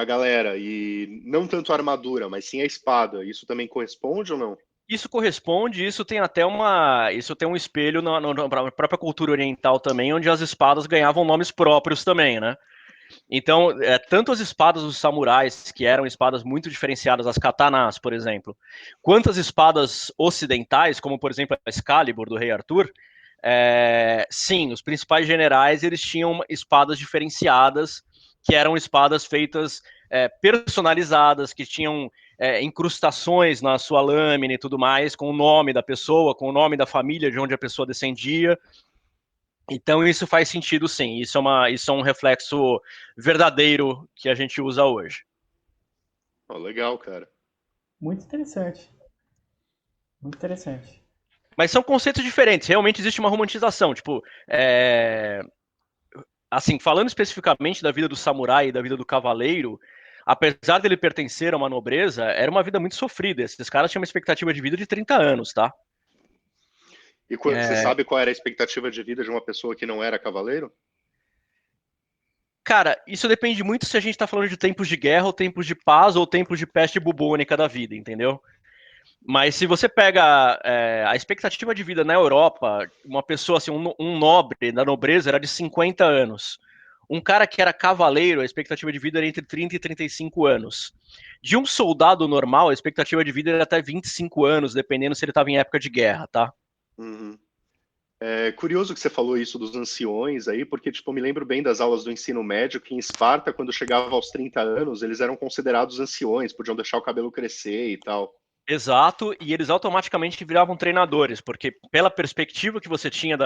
galera, e não tanto a armadura, mas sim a espada. Isso também corresponde ou não? Isso corresponde, isso tem um espelho na própria cultura oriental também, onde as espadas ganhavam nomes próprios também, né? Então, tanto as espadas dos samurais, que eram espadas muito diferenciadas, as katanas, por exemplo, quanto as espadas ocidentais, como por exemplo a Excalibur do Rei Arthur, sim, os principais generais eles tinham espadas diferenciadas, que eram espadas feitas personalizadas, que tinham incrustações na sua lâmina e tudo mais, com o nome da pessoa, com o nome da família de onde a pessoa descendia. Então isso faz sentido, sim. Isso é um reflexo verdadeiro que a gente usa hoje. Oh, legal, cara. Muito interessante. Muito interessante. Mas são conceitos diferentes. Realmente existe uma romantização. Tipo, assim, falando especificamente da vida do samurai e da vida do cavaleiro, apesar dele pertencer a uma nobreza, era uma vida muito sofrida. Esses caras tinham uma expectativa de vida de 30 anos, tá? E você sabe qual era a expectativa de vida de uma pessoa que não era cavaleiro? Cara, isso depende muito se a gente tá falando de tempos de guerra, ou tempos de paz, ou tempos de peste bubônica da vida, entendeu? Mas se você pega a expectativa de vida na Europa, uma pessoa assim, um nobre da nobreza era de 50 anos. um cara que era cavaleiro, a expectativa de vida era entre 30 e 35 anos. De um soldado normal, a expectativa de vida era até 25 anos, dependendo se ele estava em época de guerra, tá? Uhum. É curioso que você falou isso dos anciões aí, porque, tipo, eu me lembro bem das aulas do ensino médio, que em Esparta, quando chegava aos 30 anos, eles eram considerados anciões, podiam deixar o cabelo crescer e tal. Exato, e eles automaticamente viravam treinadores, porque pela perspectiva que você tinha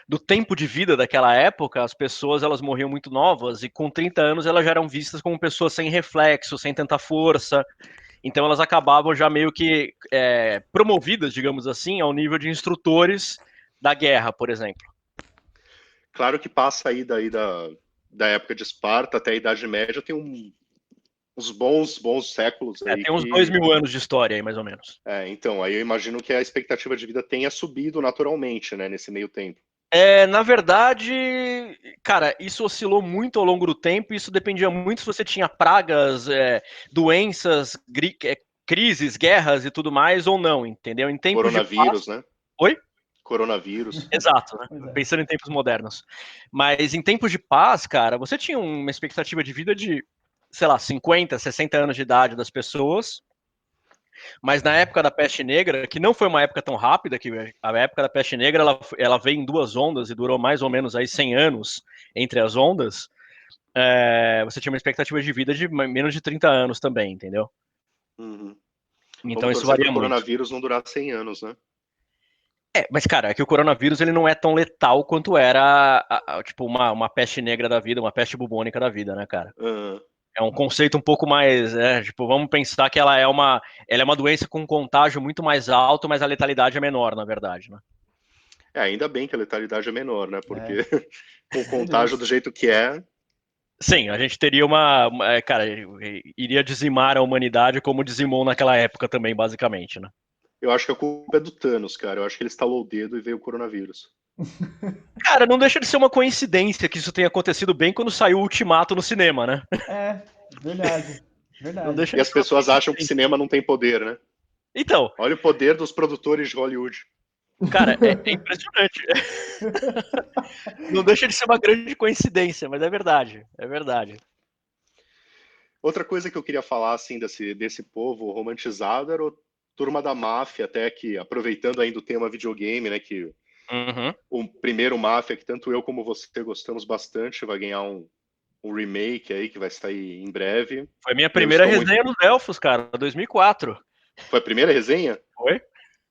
do tempo de vida daquela época, as pessoas elas morriam muito novas, e com 30 anos elas já eram vistas como pessoas sem reflexo, sem tanta força, então elas acabavam já meio que promovidas, digamos assim, ao nível de instrutores da guerra, por exemplo. Claro que passa aí daí da época de Esparta até a Idade Média, tem uns bons séculos aí Tem uns 2000 anos de história aí, mais ou menos. Então, aí eu imagino que a expectativa de vida tenha subido naturalmente, né, nesse meio tempo. Na verdade, cara, isso oscilou muito ao longo do tempo, isso dependia muito se você tinha pragas, doenças, crises, guerras e tudo mais ou não, entendeu? Em tempos de Coronavírus, paz... né? Oi? Coronavírus. Exato, né? Pois é. Pensando em tempos modernos. Mas em tempos de paz, cara, você tinha uma expectativa de vida de, sei lá, 50, 60 anos de idade das pessoas. Mas na época da peste negra, que não foi uma época tão rápida, que a época da peste negra ela veio em 2 ondas e durou mais ou menos aí 100 anos entre as ondas, você tinha uma expectativa de vida de menos de 30 anos também, entendeu? Uhum. Então Vamos isso torcer para varia o muito. coronavírus não durar 100 anos, né? Mas cara, é que o coronavírus ele não é tão letal quanto era tipo uma peste negra da vida, uma peste bubônica da vida, né, cara? Uhum. É um conceito um pouco mais, tipo, vamos pensar que ela é uma doença com contágio muito mais alto, mas a letalidade é menor, na verdade, né? Ainda bem que a letalidade é menor, né? Porque com o Meu contágio Deus. do jeito que é, Sim, a gente teria cara, iria dizimar a humanidade como dizimou naquela época também, basicamente, né? eu acho que a culpa é do Thanos, cara. Eu acho que ele estalou o dedo e veio o coronavírus. Cara, não deixa de ser uma coincidência que isso tenha acontecido bem quando saiu o Ultimato no cinema, né? Verdade. Não Verdade. deixa E de as ser uma pessoas acham que coincidência. cinema não tem poder, né? Então, Olha o poder dos produtores de Hollywood. cara, é impressionante. Não deixa de ser uma grande coincidência, mas é verdade, é verdade. Outra coisa que eu queria falar, assim, desse povo romantizado era o Turma da Máfia, até que, aproveitando ainda o tema videogame, né, que Uhum. o primeiro Máfia, que tanto eu como você gostamos bastante, vai ganhar um remake aí, que vai sair em breve. Foi minha Eu primeira estou muito... resenha nos Elfos, cara, 2004. Foi a primeira resenha? Foi?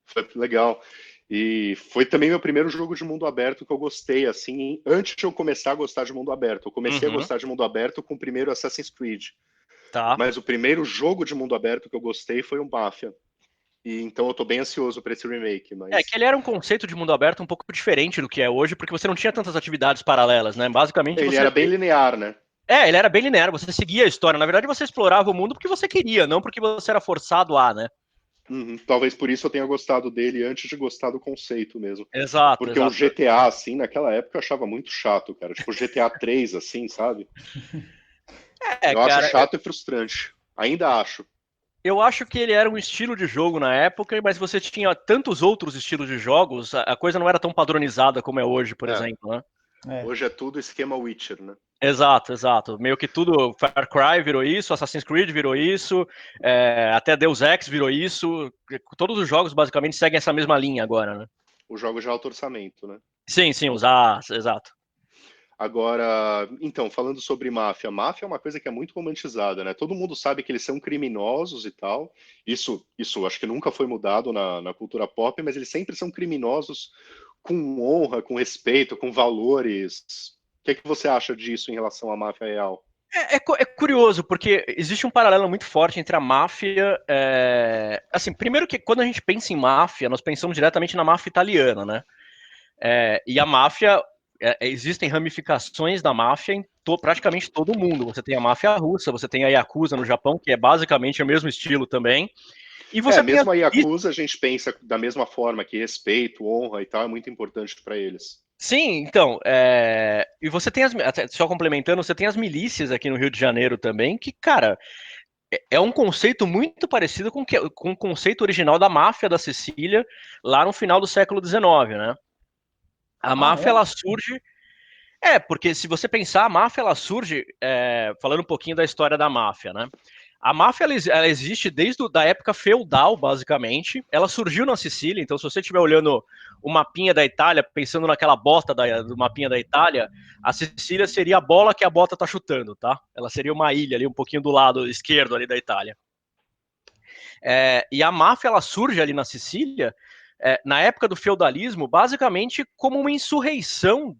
Foi legal. E foi também meu primeiro jogo de mundo aberto que eu gostei, assim, antes de eu começar a gostar de mundo aberto. Eu comecei a Uhum. gostar de mundo aberto com o primeiro Assassin's Creed. Tá. Mas o primeiro jogo de mundo aberto que eu gostei foi o Mafia. E então eu tô bem ansioso para esse remake, Que mas ele era um conceito de mundo aberto um pouco diferente do que é hoje, porque você não tinha tantas atividades paralelas, né? Basicamente ele você. era bem linear, né? Ele era bem linear, você seguia a história. Na verdade, você explorava o mundo porque você queria, não porque você era forçado a, né? Uhum. Talvez por isso eu tenha gostado dele antes de gostar do conceito mesmo. Exato, Porque um exato. GTA, assim, naquela época eu achava muito chato, cara. Tipo GTA 3, assim, sabe? Eu acho Cara, chato e frustrante. Ainda acho. eu acho que ele era um estilo de jogo na época, mas você tinha tantos outros estilos de jogos, a coisa não era tão padronizada como é hoje, por É, exemplo, né? É. hoje é tudo esquema Witcher, né? Exato, exato. Meio que tudo, Far Cry virou isso, Assassin's Creed virou isso, até Deus Ex virou isso. Todos os jogos basicamente seguem essa mesma linha agora, né? Os jogos de alto orçamento, né? Sim, usar, exato. Agora, então, falando sobre máfia, máfia é uma coisa que é muito romantizada, né? Todo mundo sabe que eles são criminosos e tal. Isso acho que nunca foi mudado na cultura pop, mas eles sempre são criminosos com honra, com respeito, com valores. O que é que você acha disso em relação à máfia real? É curioso, porque existe um paralelo muito forte entre a máfia. Assim, primeiro que quando a gente pensa em máfia, nós pensamos diretamente na máfia italiana, né? E a máfia, existem ramificações da máfia em praticamente todo mundo. Você tem a máfia russa, você tem a Yakuza no Japão, que é basicamente o mesmo estilo também. E você tem as... Mesmo a Yakuza a gente pensa da mesma forma, que respeito, honra e tal é muito importante para eles. Sim, então, e você tem só complementando, você tem as milícias aqui no Rio de Janeiro também, que, cara, é um conceito muito parecido com o conceito original da máfia da Sicília, lá no final do século XIX, né? A Ah, máfia, é? ela surge, Porque se você pensar, a máfia ela surge, falando um pouquinho da história da máfia, né? A máfia ela existe desde a época feudal, basicamente. Ela surgiu na Sicília, então se você estiver olhando o mapinha da Itália, pensando naquela bota do mapinha da Itália, a Sicília seria a bola que a bota tá chutando, tá? Ela seria uma ilha ali, um pouquinho do lado esquerdo ali da Itália. E a máfia ela surge ali na Sicília, na época do feudalismo, basicamente como uma insurreição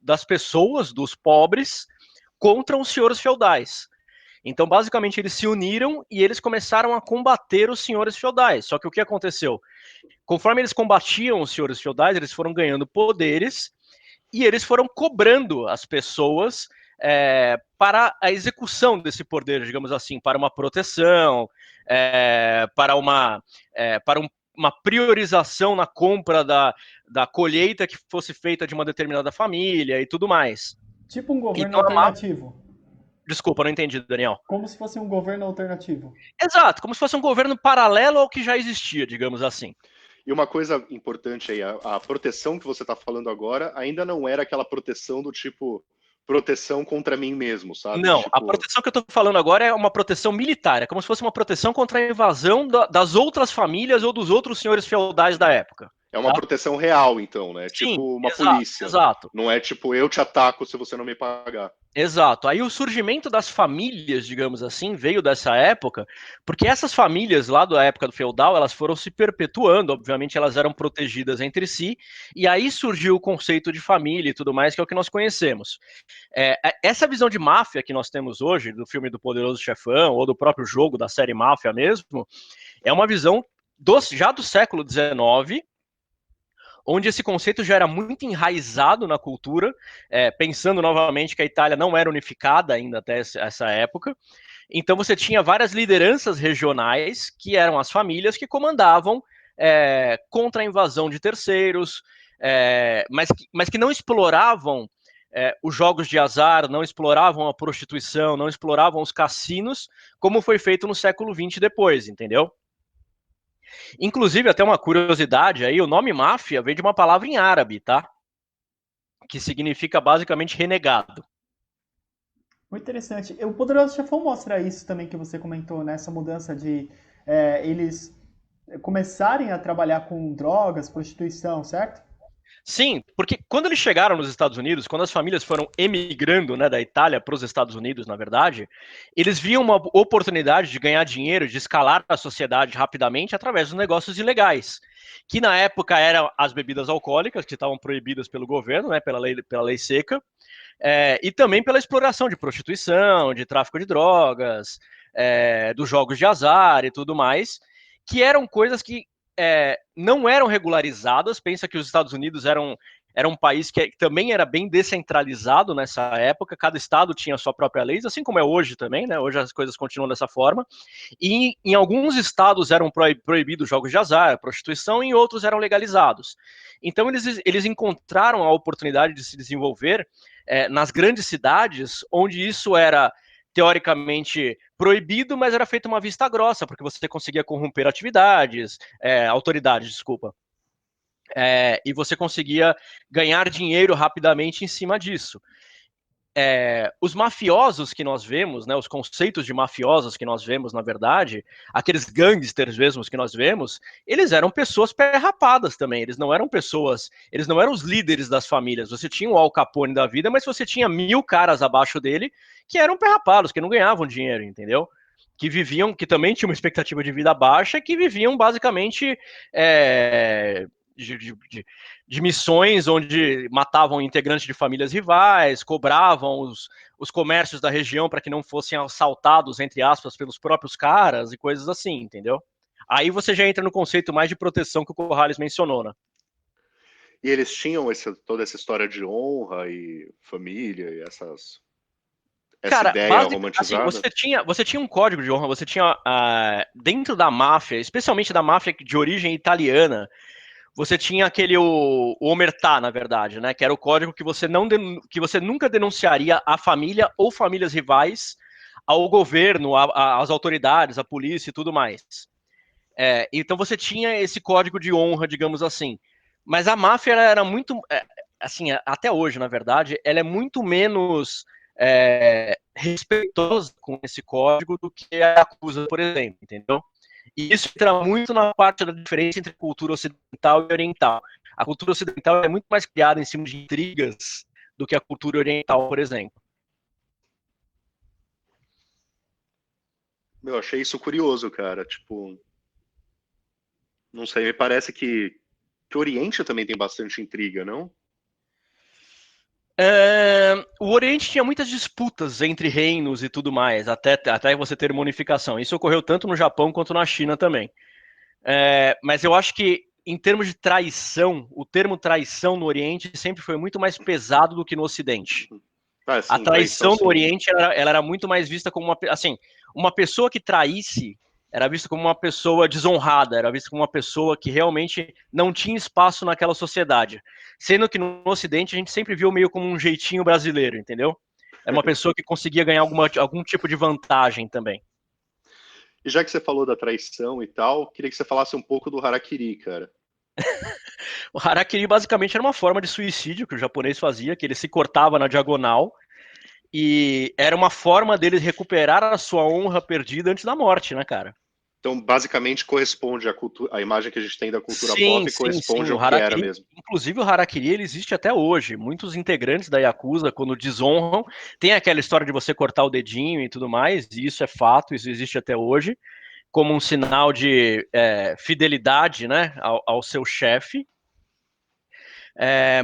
das pessoas, dos pobres, contra os senhores feudais. Então, basicamente, eles se uniram e eles começaram a combater os senhores feudais. Só que o que aconteceu? Conforme eles combatiam os senhores feudais, eles foram ganhando poderes e eles foram cobrando as pessoas para a execução desse poder, digamos assim, para uma proteção, para uma priorização na compra da colheita que fosse feita de uma determinada família e tudo mais. Tipo um governo Então, alternativo. Desculpa, não entendi, Daniel. Como se fosse um governo alternativo. Exato, como se fosse um governo paralelo ao que já existia, digamos assim. E uma coisa importante aí, a proteção que você está falando agora ainda não era aquela proteção do tipo proteção contra mim mesmo, sabe? Não, tipo... a proteção que eu estou falando agora é uma proteção militar, é como se fosse uma proteção contra a invasão das outras famílias ou dos outros senhores feudais da época. É uma proteção real, então, né? Sim, tipo uma exato, polícia. Exato. Não é tipo, eu te ataco se você não me pagar. Exato. Aí o surgimento das famílias, digamos assim, veio dessa época, porque essas famílias lá da época do feudal, elas foram se perpetuando, obviamente elas eram protegidas entre si, e aí surgiu o conceito de família e tudo mais, que é o que nós conhecemos. Essa visão de máfia que nós temos hoje, do filme do Poderoso Chefão, ou do próprio jogo da série Máfia mesmo, é uma visão já do século XIX, onde esse conceito já era muito enraizado na cultura, pensando novamente que a Itália não era unificada ainda até essa época. Então você tinha várias lideranças regionais, que eram as famílias que comandavam contra a invasão de terceiros, mas que não exploravam os jogos de azar, não exploravam a prostituição, não exploravam os cassinos, como foi feito no século XX depois, entendeu? Inclusive, até uma curiosidade aí, o nome máfia vem de uma palavra em árabe, tá? Que significa basicamente renegado. Muito interessante. O Poderoso Chefão mostra isso também que você comentou, né? Essa mudança de eles começarem a trabalhar com drogas, prostituição, certo? Sim, porque quando eles chegaram nos Estados Unidos, quando as famílias foram emigrando, né, da Itália para os Estados Unidos, na verdade, eles viam uma oportunidade de ganhar dinheiro, de escalar a sociedade rapidamente através dos negócios ilegais, que na época eram as bebidas alcoólicas, que estavam proibidas pelo governo, né, pela lei seca, e também pela exploração de prostituição, de tráfico de drogas, dos jogos de azar e tudo mais, que eram coisas que não eram regularizadas. Pensa que os Estados Unidos era um país que também era bem descentralizado nessa época, cada estado tinha a sua própria lei, assim como é hoje também, né? Hoje as coisas continuam dessa forma. E em alguns estados eram proibidos jogos de azar, prostituição, e em outros eram legalizados. Então eles encontraram a oportunidade de se desenvolver nas grandes cidades, onde isso era teoricamente proibido, mas era feita uma vista grossa, porque você conseguia corromper autoridades, desculpa. E você conseguia ganhar dinheiro rapidamente em cima disso. Os mafiosos que nós vemos, né, os conceitos de mafiosos que nós vemos, na verdade, aqueles gangsters mesmos que nós vemos, eles eram pessoas perrapadas também, eles não eram os líderes das famílias. Você tinha o Al Capone da vida, mas você tinha 1000 caras abaixo dele que eram perrapados, que não ganhavam dinheiro, entendeu? Que também tinham uma expectativa de vida baixa, que viviam basicamente de missões onde matavam integrantes de famílias rivais, cobravam os comércios da região para que não fossem assaltados, entre aspas, pelos próprios caras e coisas assim, entendeu? Aí você já entra no conceito mais de proteção que o Corrales mencionou, né? E eles tinham toda essa história de honra e família e essa ideia romantizada? Assim, você tinha um código de honra, você tinha dentro da máfia, especialmente da máfia de origem italiana, você tinha o omertà, na verdade, né? Que era o código que você nunca denunciaria a família ou famílias rivais ao governo, às autoridades, à polícia e tudo mais. Então você tinha esse código de honra, digamos assim. Mas a máfia era muito. assim, até hoje, na verdade, ela é muito menos respeitosa com esse código do que a Yakuza, por exemplo, entendeu? E isso entra muito na parte da diferença entre cultura ocidental e oriental. A cultura ocidental é muito mais criada em cima de intrigas do que a cultura oriental, por exemplo. Eu achei isso curioso, cara. Tipo, não sei, me parece que o Oriente também tem bastante intriga, não? O Oriente tinha muitas disputas entre reinos e tudo mais, até você ter uma unificação. Isso ocorreu tanto no Japão quanto na China também. Mas eu acho que, em termos de traição, o termo traição no Oriente sempre foi muito mais pesado do que no Ocidente. Ah, A sim, traição, traição no sim. Oriente ela era muito mais vista como uma pessoa que traísse era vista como uma pessoa desonrada, era vista como uma pessoa que realmente não tinha espaço naquela sociedade. Sendo que no Ocidente a gente sempre viu meio como um jeitinho brasileiro, entendeu? Era uma pessoa que conseguia ganhar algum tipo de vantagem também. E já que você falou da traição e tal, queria que você falasse um pouco do Harakiri, cara. O harakiri basicamente era uma forma de suicídio que o japonês fazia, que ele se cortava na diagonal e era uma forma dele recuperar a sua honra perdida antes da morte, né, cara? Então, basicamente, corresponde à imagem que a gente tem da cultura Sim, pop e sim, sim. corresponde O ao que era harakiri, mesmo. inclusive o harakiri, ele existe até hoje. Muitos integrantes da Yakuza, quando desonram, tem aquela história de você cortar o dedinho e tudo mais, e isso é fato, isso existe até hoje, como um sinal de fidelidade, né, ao seu chefe.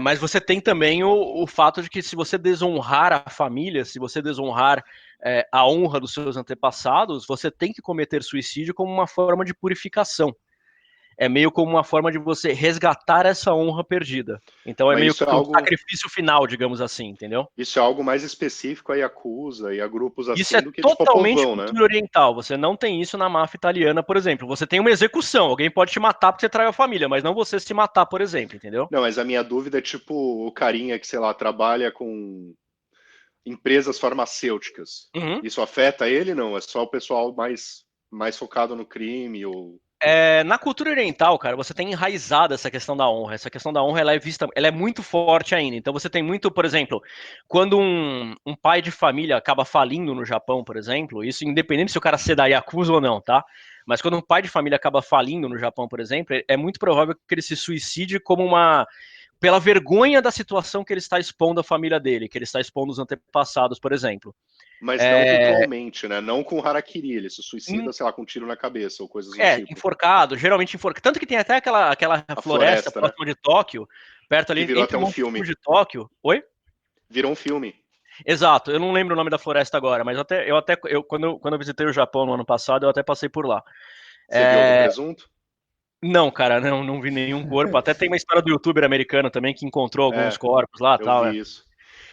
Mas você tem também o fato de que se você desonrar a família, se você desonrar a honra dos seus antepassados, você tem que cometer suicídio como uma forma de purificação. É meio como uma forma de você resgatar essa honra perdida. Então é Mas meio que um sacrifício final, digamos assim, entendeu? isso é algo mais específico a Yakuza e a grupos Isso é assim do que tipo a totalmente povão, né? cultura oriental. Você não tem isso na máfia italiana, por exemplo. Você tem uma execução. Alguém pode te matar porque você traiu a família, mas não você se matar, por exemplo, entendeu? Não, mas a minha dúvida é tipo o carinha que, sei lá, trabalha com empresas farmacêuticas. Uhum. Isso afeta ele? Não, é só o pessoal mais focado no crime ou... Na cultura oriental, cara, você tem enraizada essa questão da honra. Essa questão da honra, ela é vista, ela é muito forte ainda. Então você tem muito, por exemplo, quando um pai de família acaba falindo no Japão, por exemplo, isso independente se o cara ser da Yakuza ou não, tá? Mas quando um pai de família acaba falindo no Japão, por exemplo, é muito provável que ele se suicide como pela vergonha da situação que ele está expondo à família dele, que ele está expondo os antepassados, por exemplo. Mas não ritualmente, né? Não com harakiri, ele se suicida, sei lá, com um tiro na cabeça ou coisas do tipo. Enforcado, geralmente enforcado. Tanto que tem até aquela A floresta floresta, né? próxima de Tóquio, perto Que ali, virou entre até o um Monte filme. Fuji de Tóquio. Oi? Virou um filme. Exato, eu não lembro o nome da floresta agora, mas quando eu visitei o Japão no ano passado, eu até passei por lá. Você viu algum presunto? Não, cara, não vi nenhum corpo. Até tem uma história do youtuber americano também que encontrou alguns É, corpos lá e eu tal. vi isso.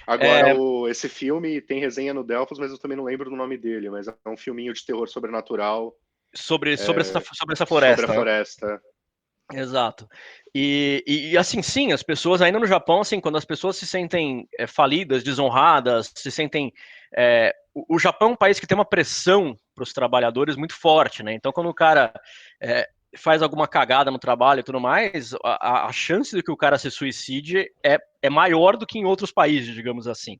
Agora, esse filme tem resenha no Delphos, mas eu também não lembro do nome dele, mas é um filminho de terror sobrenatural Sobre essa sobre a floresta, né? floresta. Exato. E assim, sim, as pessoas ainda no Japão, assim, quando as pessoas se sentem falidas, desonradas, se sentem. O Japão é um país que tem uma pressão para os trabalhadores muito forte, né? Então, quando o cara faz alguma cagada no trabalho e tudo mais, a chance de que o cara se suicide é maior do que em outros países, digamos assim.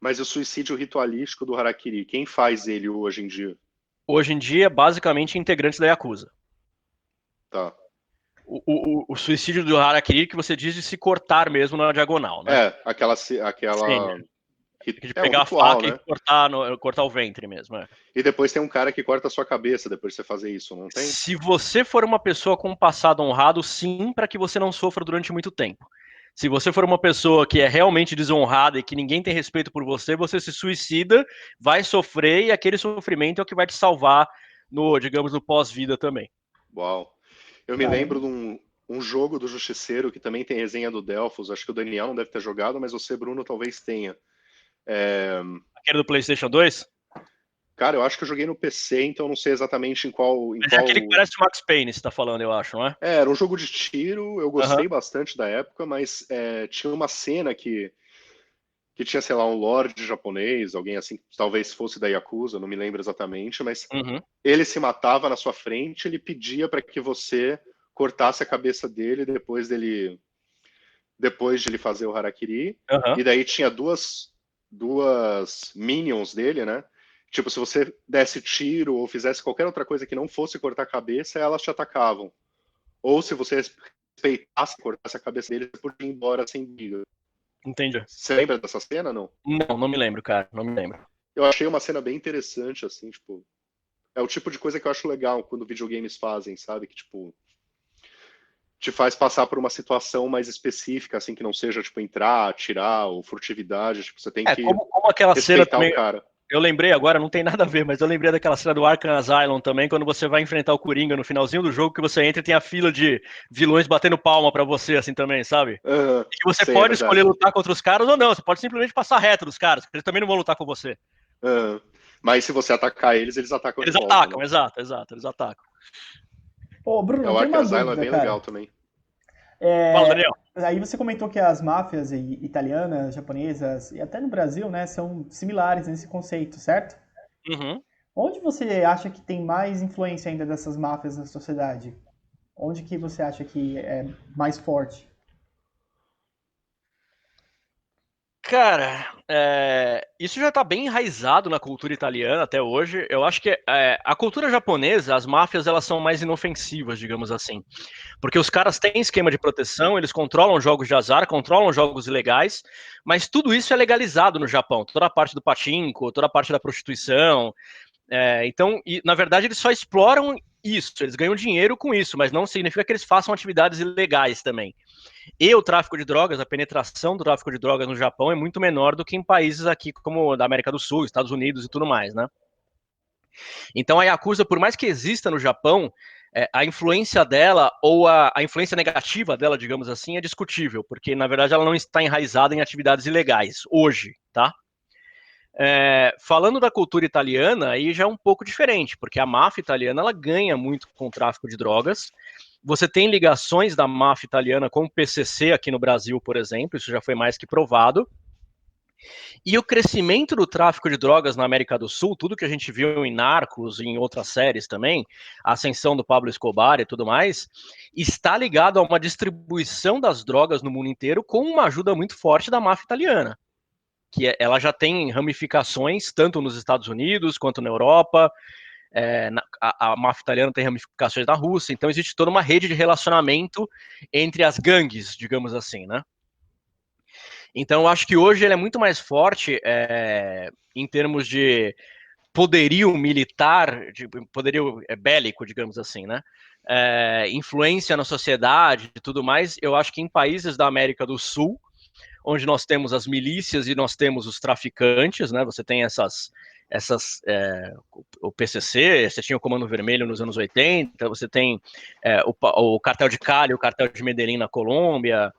Mas o suicídio ritualístico do Harakiri, quem faz ele hoje em dia? Hoje em dia, basicamente, integrantes da Yakuza. Tá. O suicídio do Harakiri que você diz de se cortar mesmo na diagonal, né? Aquela Sim, de é um pegar a ritual, faca e né? cortar o ventre mesmo. E depois tem um cara que corta a sua cabeça depois de você fazer isso, não tem? Se você for uma pessoa com um passado honrado, sim, para que você não sofra durante muito tempo. Se você for uma pessoa que é realmente desonrada e que ninguém tem respeito por você, você se suicida, vai sofrer e aquele sofrimento é o que vai te salvar digamos, no pós-vida também. Uau. Eu me lembro Caramba. de um jogo do Justiceiro que também tem resenha do Delphos. Acho que o Daniel não deve ter jogado, mas você, Bruno, talvez tenha. Aquele do PlayStation 2? Cara, eu acho que eu joguei no PC, então não sei exatamente em qual. Mas é aquele que parece o Max Payne, você tá falando, eu acho, não é? Era um jogo de tiro, eu Aham. gostei bastante da época, mas tinha uma cena que tinha, sei lá, um lorde japonês, alguém assim, que talvez fosse da Yakuza, não me lembro exatamente, mas Uhum. ele se matava na sua frente, ele pedia para que você cortasse a cabeça dele depois depois de ele fazer o harakiri, Aham. e daí tinha duas minions dele, né? Tipo, se você desse tiro ou fizesse qualquer outra coisa que não fosse cortar a cabeça, elas te atacavam. Ou se você respeitasse, cortasse a cabeça dele, você podia ir embora sem briga. Entendi. Você lembra dessa cena, não? Não me lembro, cara. Não me lembro. Eu achei uma cena bem interessante, assim, tipo... É o tipo de coisa que eu acho legal quando videogames fazem, sabe? Que, tipo, te faz passar por uma situação mais específica, assim, que não seja, tipo, entrar, atirar ou furtividade. Tipo, você tem que Como aquela cena respeitar também. o cara. Eu lembrei agora, não tem nada a ver, mas eu lembrei daquela cena do Arkham Asylum também, quando você vai enfrentar o Coringa no finalzinho do jogo, que você entra e tem a fila de vilões batendo palma pra você, assim também, sabe? E que você Sei, é pode escolher verdade. lutar contra os caras ou não, você pode simplesmente passar reto dos caras, porque eles também não vão lutar com você. Mas se você atacar eles, eles atacam de Eles volta, atacam, né? exato, eles atacam. Ô, Bruno, É, eu o tenho Arkham uma Asylum é dúvida, bem legal cara. também. Fala, Daniel. Aí você comentou que as máfias italianas, japonesas e até no Brasil, né, são similares nesse conceito, certo? Uhum. Onde você acha que tem mais influência ainda dessas máfias na sociedade? Onde que você acha que é mais forte? Cara, isso já está bem enraizado na cultura italiana até hoje. Eu acho que a cultura japonesa, as máfias, elas são mais inofensivas, digamos assim. Porque os caras têm esquema de proteção, eles controlam jogos de azar, controlam jogos ilegais, mas tudo isso é legalizado no Japão. Toda a parte do pachinko, toda a parte da prostituição. Então, na verdade, eles só exploram isso, eles ganham dinheiro com isso, mas não significa que eles façam atividades ilegais também. E o tráfico de drogas, a penetração do tráfico de drogas no Japão é muito menor do que em países aqui como da América do Sul, Estados Unidos e tudo mais, né? Então a Yakuza, por mais que exista no Japão, a influência dela, ou a influência negativa dela, digamos assim, é discutível, porque na verdade ela não está enraizada em atividades ilegais, hoje, tá? Falando da cultura italiana, aí já é um pouco diferente, porque a máfia italiana ela ganha muito com o tráfico de drogas. Você tem ligações da máfia italiana com o PCC aqui no Brasil, por exemplo, isso já foi mais que provado. E o crescimento do tráfico de drogas na América do Sul, tudo que a gente viu em Narcos, em outras séries também, a ascensão do Pablo Escobar e tudo mais, está ligado a uma distribuição das drogas no mundo inteiro com uma ajuda muito forte da máfia italiana, que ela já tem ramificações tanto nos Estados Unidos quanto na Europa. A máfia italiana tem ramificações na Rússia, então existe toda uma rede de relacionamento entre as gangues, digamos assim, né? Então eu acho que hoje ele é muito mais forte em termos de poderio militar, de poderio bélico, digamos assim, né? Influência na sociedade e tudo mais. Eu acho que em países da América do Sul, onde nós temos as milícias e nós temos os traficantes, né? Você tem o PCC, você tinha o Comando Vermelho nos anos 80, você tem o cartel de Cali, o cartel de Medellín na Colômbia.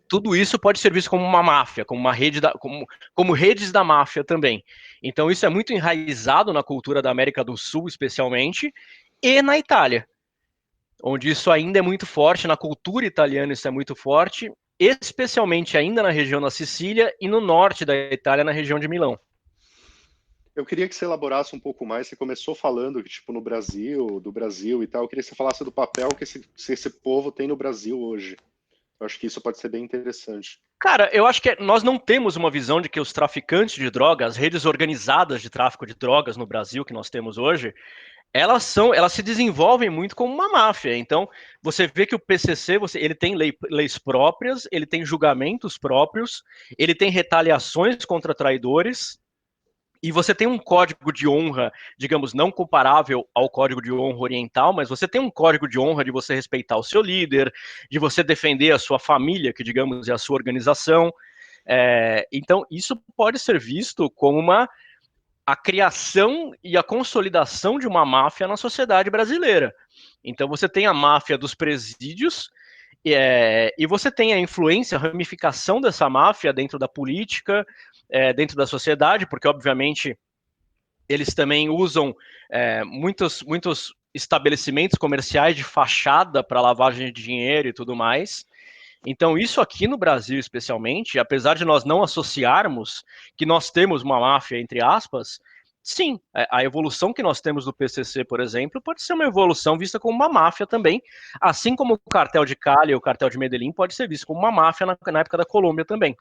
Tudo isso pode ser visto como uma máfia, como uma rede como redes da máfia também. Então isso é muito enraizado na cultura da América do Sul, especialmente, e na Itália, onde isso ainda é muito forte, na cultura italiana isso é muito forte, especialmente ainda na região da Sicília e no norte da Itália, na região de Milão. Eu queria que você elaborasse um pouco mais. Você começou falando que, tipo, no Brasil, do Brasil e tal. Eu queria que você falasse do papel que esse povo tem no Brasil hoje. Eu acho que isso pode ser bem interessante. Cara, eu acho que nós não temos uma visão de que os traficantes de drogas, as redes organizadas de tráfico de drogas no Brasil que nós temos hoje, elas se desenvolvem muito como uma máfia. Então, você vê que o PCC, ele tem leis próprias, ele tem julgamentos próprios, ele tem retaliações contra traidores, e você tem um código de honra, digamos, não comparável ao código de honra oriental, mas você tem um código de honra de você respeitar o seu líder, de você defender a sua família, que, digamos, é a sua organização. Então, isso pode ser visto como a criação e a consolidação de uma máfia na sociedade brasileira. Então, você tem a máfia dos presídios, e você tem a influência, a ramificação dessa máfia dentro da política, dentro da sociedade, porque, obviamente, eles também usam muitos estabelecimentos comerciais de fachada para lavagem de dinheiro e tudo mais. Então, isso aqui no Brasil, especialmente, apesar de nós não associarmos que nós temos uma máfia, entre aspas, sim, a evolução que nós temos do PCC, por exemplo, pode ser uma evolução vista como uma máfia também, assim como o cartel de Cali e o cartel de Medellín pode ser visto como uma máfia na época da Colômbia também.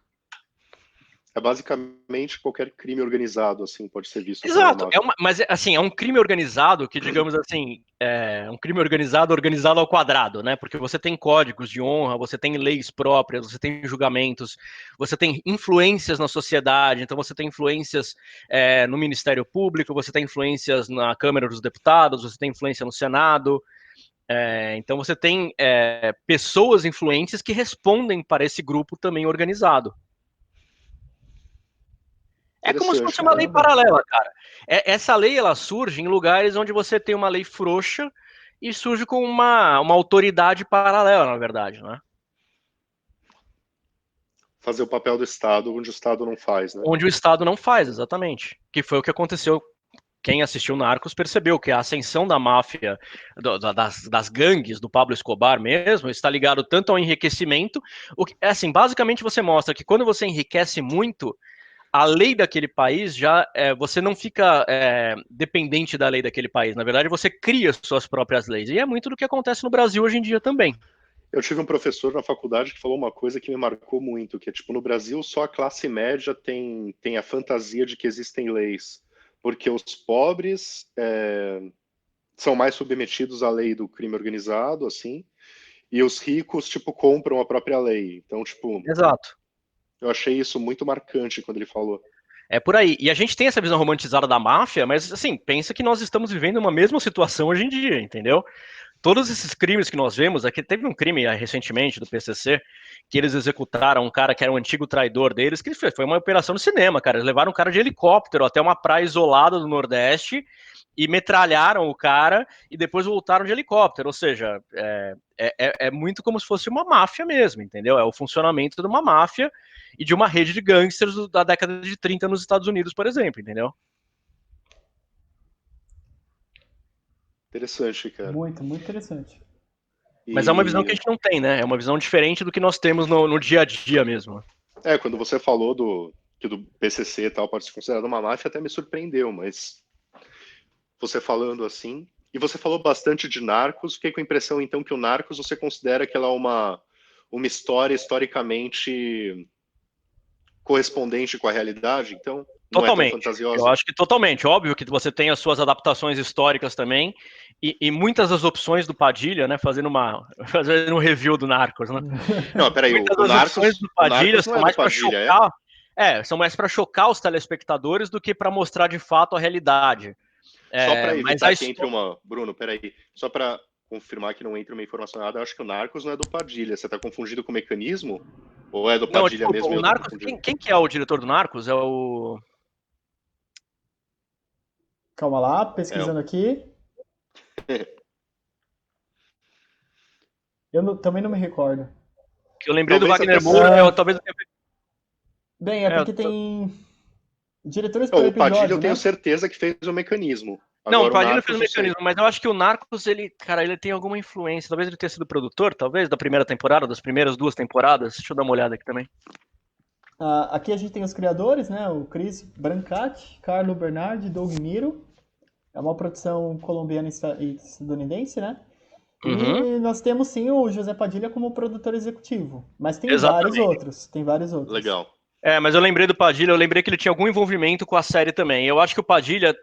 É basicamente qualquer crime organizado, assim, pode ser visto como uma Exato, máfia. mas assim, é um crime organizado que, digamos assim, é um crime organizado ao quadrado, né? Porque você tem códigos de honra, você tem leis próprias, você tem julgamentos, você tem influências na sociedade, então você tem influências no Ministério Público, você tem influências na Câmara dos Deputados, você tem influência no Senado, então você tem pessoas influentes que respondem para esse grupo também organizado. É como se fosse Interessante, uma lei cara. paralela, cara. Essa lei, ela surge em lugares onde você tem uma lei frouxa e surge com uma autoridade paralela, na verdade, né? Fazer o papel do Estado onde o Estado não faz, né? Onde o Estado não faz, exatamente. Que foi o que aconteceu. Quem assistiu Narcos percebeu que a ascensão da máfia, das gangues do Pablo Escobar mesmo, está ligado tanto ao enriquecimento. Assim, basicamente você mostra que quando você enriquece muito, a lei daquele país você não fica dependente da lei daquele país. Na verdade, você cria suas próprias leis. E é muito do que acontece no Brasil hoje em dia também. Eu tive um professor na faculdade que falou uma coisa que me marcou muito, que é tipo, no Brasil só a classe média tem a fantasia de que existem leis, porque os pobres são mais submetidos à lei do crime organizado, assim, e os ricos, tipo, compram a própria lei. Então, tipo, Exato. eu achei isso muito marcante quando ele falou. É por aí. E a gente tem essa visão romantizada da máfia, mas assim, pensa que nós estamos vivendo uma mesma situação hoje em dia, entendeu? Todos esses crimes que nós vemos, aqui teve um crime recentemente do PCC, que eles executaram um cara que era um antigo traidor deles, que foi uma operação no cinema, cara. Eles levaram um cara de helicóptero até uma praia isolada do Nordeste e metralharam o cara e depois voltaram de helicóptero. Ou seja, é muito como se fosse uma máfia mesmo, entendeu? É o funcionamento de uma máfia e de uma rede de gangsters da década de 30 nos Estados Unidos, por exemplo, entendeu? Interessante, cara. Muito, muito interessante. Mas é uma visão que a E gente não tem, né? É uma visão diferente do que nós temos no dia a dia mesmo. quando você falou que do PCC e tal pode ser considerado uma máfia, até me surpreendeu, mas você falando assim, e você falou bastante de Narcos, fiquei com a impressão então que o Narcos você considera que ela é uma história historicamente correspondente com a realidade, então não é tão Totalmente. Eu fantasiosa. acho que totalmente. Óbvio que você tem as suas adaptações históricas também, e muitas das opções do Padilha, né? Fazendo um review do Narcos, né? Não, peraí, Muitas o das opções Narcos, do o Padilha Narcos não são é do mais para Padilha, é? chocar. São mais para chocar os telespectadores do que para mostrar de fato a realidade. Só para Mas a evitar que entre história. uma. Bruno, peraí. Só para confirmar que não entre uma informação errada, eu acho que o Narcos não é do Padilha. Você está confundindo com o mecanismo? Ou é do Não, Padilha desculpa, mesmo e o eu estou Narcos. confundindo? Quem que é o diretor do Narcos? É o. Calma lá, É. pesquisando aqui. Também não me recordo. Que eu lembrei do Talvez até Wagner Moura, Ah, talvez. bem, é porque tem diretores por Não, o Padilha eu episódio, tenho né? certeza que fez o mecanismo. Não, o Agora o Padilha fez Narcos o não sei. mecanismo, mas eu acho que o Narcos, cara, ele tem alguma influência. Talvez ele tenha sido produtor, talvez, da primeira temporada, das primeiras duas temporadas. Deixa eu dar uma olhada aqui também. Aqui a gente tem os criadores, né? O Chris Brancati, Carlo Bernardi, Doug Miro. É uma produção colombiana e estadunidense, né? Uhum, E nós temos sim o José Padilha como produtor executivo, mas tem vários exatamente. outros, tem vários outros. Legal. Mas eu lembrei do Padilha, eu lembrei que ele tinha algum envolvimento com a série também. Eu acho que o Padilha,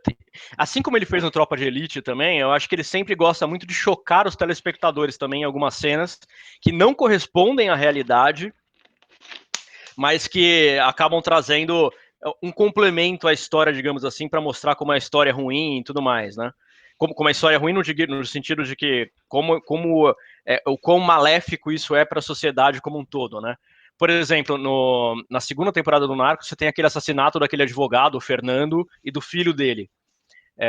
assim como ele fez no Tropa de Elite também, eu acho que ele sempre gosta muito de chocar os telespectadores também em algumas cenas que não correspondem à realidade, mas que acabam trazendo um complemento à história, digamos assim, para mostrar como a história é ruim e tudo mais, né? Como a história é ruim no sentido de que o quão maléfico isso é para a sociedade como um todo, né? Por exemplo, na segunda temporada do Narcos, você tem aquele assassinato daquele advogado, o Fernando, e do filho dele.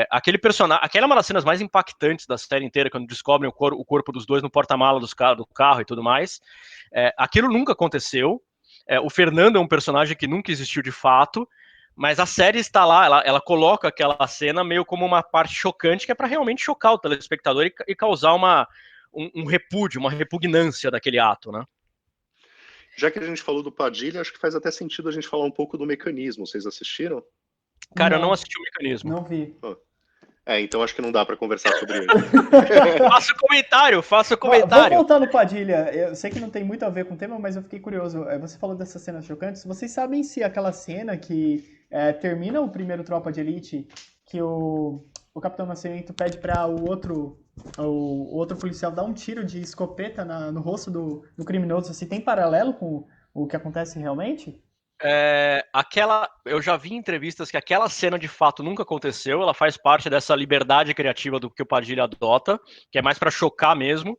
Aquele personagem, aquela é uma das cenas mais impactantes da série inteira, quando descobrem o corpo dos dois no porta-mala do carro e tudo mais. Aquilo nunca aconteceu. O Fernando é um personagem que nunca existiu de fato, mas a série está lá, ela coloca aquela cena meio como uma parte chocante, que é para realmente chocar o telespectador e causar um repúdio, uma repugnância daquele ato, né? Já que a gente falou do Padilha, acho que faz até sentido a gente falar um pouco do mecanismo. Vocês assistiram? Cara, eu Não. não assisti o Mecanismo. Não vi. Então acho que não dá pra conversar sobre ele. Faça comentário. Vamos voltar no Padilha. Eu sei que não tem muito a ver com o tema, mas eu fiquei curioso. Você falou dessas cenas chocantes. Vocês sabem se aquela cena que termina o primeiro Tropa de Elite, que o Capitão Nascimento pede para o outro policial dar um tiro de escopeta no rosto do criminoso, se tem paralelo com o que acontece realmente? Eu já vi em entrevistas que aquela cena de fato nunca aconteceu. Ela faz parte dessa liberdade criativa do que o Padilha adota, que é mais pra chocar mesmo.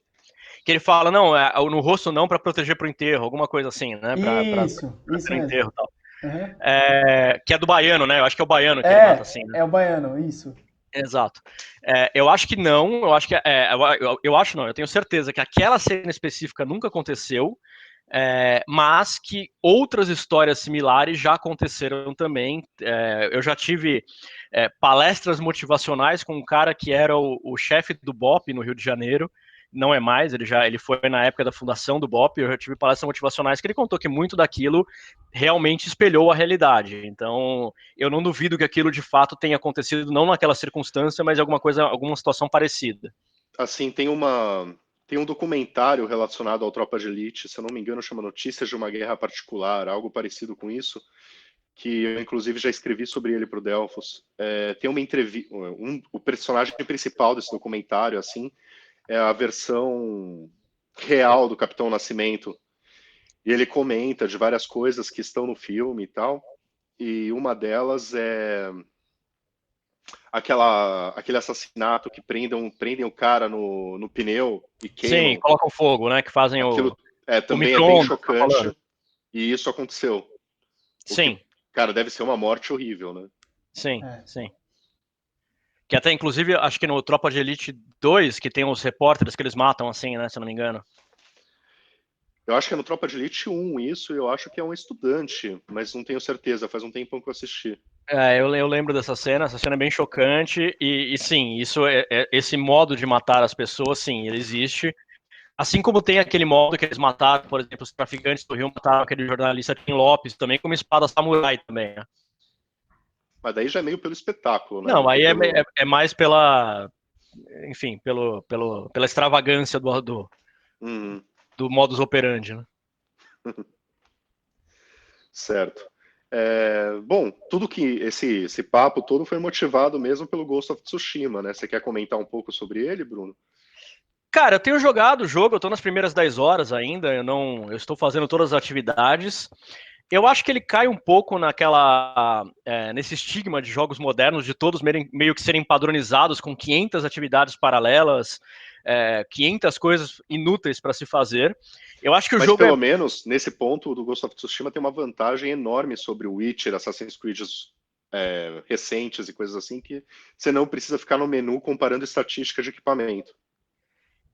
Que ele fala, não, no rosto não, pra proteger pro enterro, alguma coisa assim, né? Isso mesmo. Enterro e tal. Uhum. Que é do baiano, né? Eu acho que é o baiano que ele mata assim, né? É o baiano, isso. Exato. Eu acho que não, eu acho que eu acho não, eu tenho certeza que aquela cena específica nunca aconteceu. Mas que outras histórias similares já aconteceram também. Eu já tive palestras motivacionais com um cara que era o chefe do BOP no Rio de Janeiro, não é mais, ele foi na época da fundação do BOP. Eu já tive palestras motivacionais que ele contou que muito daquilo realmente espelhou a realidade. Então, eu não duvido que aquilo de fato tenha acontecido, não naquela circunstância, mas alguma situação parecida. Assim, tem um documentário relacionado ao Tropa de Elite, se eu não me engano, chama Notícias de uma Guerra Particular, algo parecido com isso, que eu inclusive já escrevi sobre ele para o Delfos. Tem uma entrevista, o personagem principal desse documentário, assim, é a versão real do Capitão Nascimento. E ele comenta de várias coisas que estão no filme e tal. E uma delas é aquele assassinato que prendem o cara no pneu e queimam. Sim, colocam fogo, né? Que fazem Aquilo também é bem micro-ondas, tá chocante. E isso aconteceu. Sim. Cara, deve ser uma morte horrível, né? Sim, sim. Que até, inclusive, acho que no Tropa de Elite 2, que tem os repórteres que eles matam, assim, né? Se eu não me engano. Eu acho que é no Tropa de Elite 1 isso, e eu acho que é um estudante, mas não tenho certeza, faz um tempão que eu assisti. Eu lembro dessa cena, essa cena é bem chocante, e sim, esse modo de matar as pessoas, sim, ele existe. Assim como tem aquele modo que eles mataram, por exemplo, os traficantes do Rio mataram aquele jornalista Tim Lopes também, com uma espada samurai também, né? Mas daí já é meio pelo espetáculo, né? Não, aí é mais pela, enfim, pela extravagância do modus operandi, né? Certo. Bom, tudo que esse papo todo foi motivado mesmo pelo Ghost of Tsushima, né? Você quer comentar um pouco sobre ele, Bruno? Cara, eu tenho jogado o jogo, eu tô nas primeiras 10 horas ainda, eu estou fazendo todas as atividades. Eu acho que ele cai um pouco nesse estigma de jogos modernos, de todos meio que serem padronizados com 500 atividades paralelas, 500 coisas inúteis para se fazer. Eu acho que Mas pelo menos, nesse ponto, do Ghost of Tsushima tem uma vantagem enorme sobre o Witcher, Assassin's Creed recentes e coisas assim, que você não precisa ficar no menu comparando estatística de equipamento.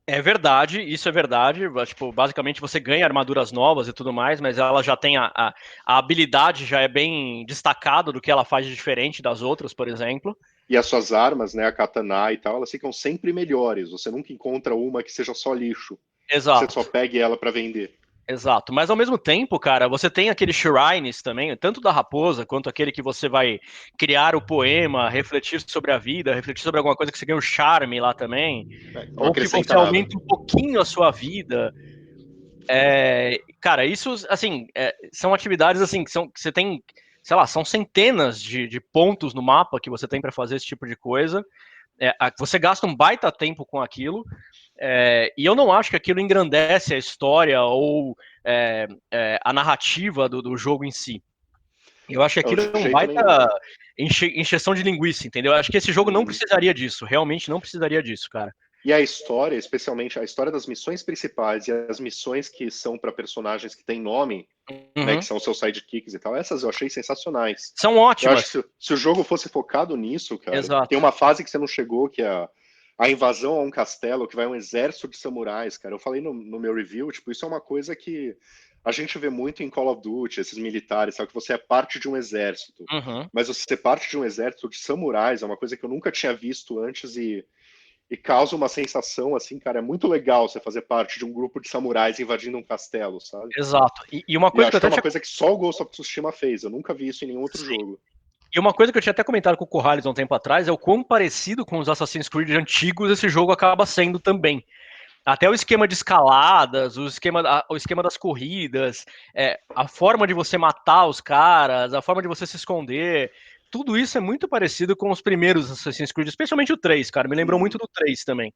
É verdade, isso é verdade. Tipo, basicamente você ganha armaduras novas e tudo mais, mas ela já tem a habilidade já é bem destacada do que ela faz de diferente das outras, por exemplo. E as suas armas, né, a katana e tal, elas ficam sempre melhores. Você nunca encontra uma que seja só lixo. Exato. Você só pegue ela para vender. Exato, mas ao mesmo tempo, cara, você tem aqueles shrines também, tanto da raposa quanto aquele que você vai criar o poema, refletir sobre a vida, refletir sobre alguma coisa que você ganha um charme lá também, Não ou que você acrescenta nada. aumenta um pouquinho a sua vida. Cara, isso, assim, são atividades assim que você tem, sei lá, são centenas de pontos no mapa que você tem para fazer esse tipo de coisa. Você gasta um baita tempo com aquilo. E eu não acho que aquilo engrandece a história ou a narrativa do jogo em si. Eu acho que aquilo é um baita encheção de linguiça, entendeu? Eu acho que esse jogo não precisaria disso, realmente não precisaria disso, cara. E a história, especialmente a história das missões principais e as missões que são para personagens que têm nome, né, que são seus sidekicks e tal, essas eu achei sensacionais. São ótimas. Eu acho que se o jogo fosse focado nisso, cara, Exato. tem uma fase que você não chegou, que é a invasão a um castelo, que vai um exército de samurais, cara. Eu falei no meu review, tipo, isso é uma coisa que a gente vê muito em Call of Duty, esses militares, sabe, que você é parte de um exército. Mas você ser parte de um exército de samurais é uma coisa que eu nunca tinha visto antes e causa uma sensação, assim, cara, é muito legal você fazer parte de um grupo de samurais invadindo um castelo, sabe? Exato. E uma coisa que eu é uma coisa que só o Ghost of Tsushima fez, eu nunca vi isso em nenhum outro jogo. E uma coisa que eu tinha até comentado com o Corrales há um tempo atrás é o quão parecido com os Assassin's Creed antigos esse jogo acaba sendo também. Até o esquema de escaladas, o esquema das corridas, a forma de você matar os caras, a forma de você se esconder, tudo isso é muito parecido com os primeiros Assassin's Creed, especialmente o 3, cara. Me lembrou muito do 3 também.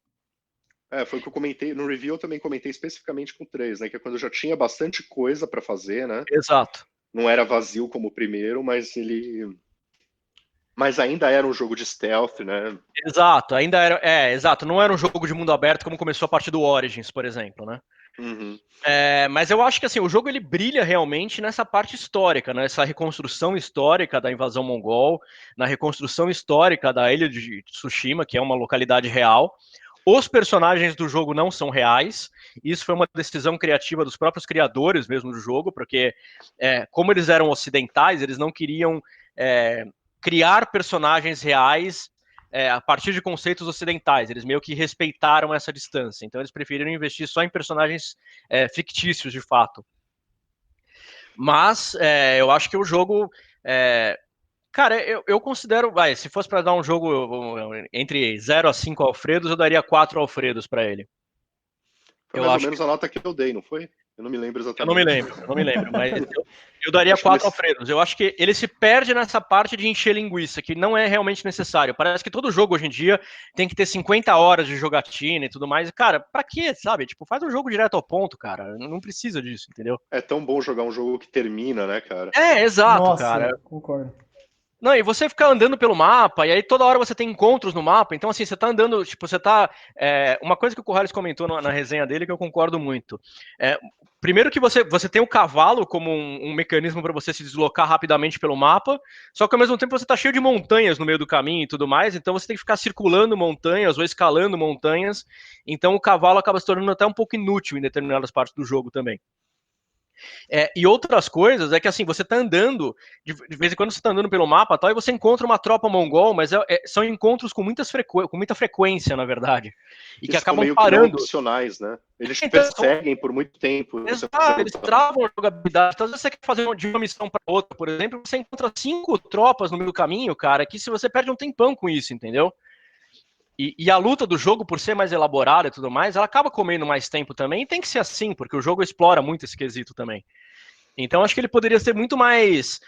Foi o que eu comentei no review, eu também comentei especificamente com o 3, né? Que é quando já tinha bastante coisa para fazer, né? Exato. Não era vazio como o primeiro, mas ainda era um jogo de stealth, né? Exato, ainda era. Exato, não era um jogo de mundo aberto como começou a partir do Origins, por exemplo, né? Uhum. Mas eu acho que assim, o jogo ele brilha realmente nessa parte histórica, nessa reconstrução histórica da invasão mongol, na reconstrução histórica da ilha de Tsushima, que é uma localidade real. Os personagens do jogo não são reais. Isso foi uma decisão criativa dos próprios criadores mesmo do jogo, porque como eles eram ocidentais, eles não queriam criar personagens reais a partir de conceitos ocidentais. Eles meio que respeitaram essa distância. Então eles preferiram investir só em personagens fictícios, de fato. Mas eu acho que o jogo... cara, eu considero... se fosse para dar um jogo entre 0 a 5 Alfredos, eu daria 4 Alfredos para ele. Foi mais ou menos a nota que eu dei, não foi? Eu não me lembro exatamente. Eu não me lembro, mas eu daria 4 Alfredos. Eu acho que ele se perde nessa parte de encher linguiça, que não é realmente necessário. Parece que todo jogo hoje em dia tem que ter 50 horas de jogatina e tudo mais. E, cara, pra quê, sabe? Tipo, faz um jogo direto ao ponto, cara. Não precisa disso, entendeu? É tão bom jogar um jogo que termina, né, cara? Exato, Nossa, cara. Concordo. Não, e você ficar andando pelo mapa, e aí toda hora você tem encontros no mapa, então assim, você tá andando, tipo, você tá... uma coisa que o Corrales comentou na resenha dele, que eu concordo muito. Primeiro que você tem o cavalo como um mecanismo para você se deslocar rapidamente pelo mapa, só que ao mesmo tempo você tá cheio de montanhas no meio do caminho e tudo mais, então você tem que ficar circulando montanhas ou escalando montanhas, então o cavalo acaba se tornando até um pouco inútil em determinadas partes do jogo também. E outras coisas é que assim, você tá andando, de vez em quando você tá andando pelo mapa tal, e você encontra uma tropa mongol, mas são encontros com muita frequência, na verdade. E que acabam meio parando. Que não opcionais, né? Eles te perseguem por muito tempo. Exato, eles travam a jogabilidade. Então, às vezes você quer fazer de uma missão para outra, por exemplo, você encontra 5 tropas no meio do caminho, cara, que se você perde um tempão com isso, entendeu? E a luta do jogo, por ser mais elaborada e tudo mais, ela acaba comendo mais tempo também, e tem que ser assim, porque o jogo explora muito esse quesito também. Então, acho que ele poderia ser muito mais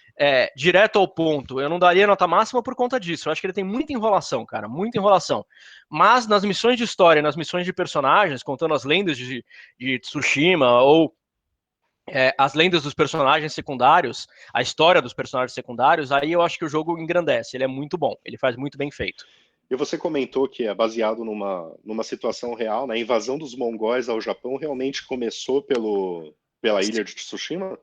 direto ao ponto. Eu não daria nota máxima por conta disso. Eu acho que ele tem muita enrolação, cara, muita enrolação. Mas nas missões de história, nas missões de personagens, contando as lendas de Tsushima, ou as lendas dos personagens secundários, a história dos personagens secundários, aí eu acho que o jogo engrandece. Ele é muito bom, ele faz muito bem feito. E você comentou que é baseado numa situação real, né? A invasão dos mongóis ao Japão realmente começou pela ilha de Tsushima?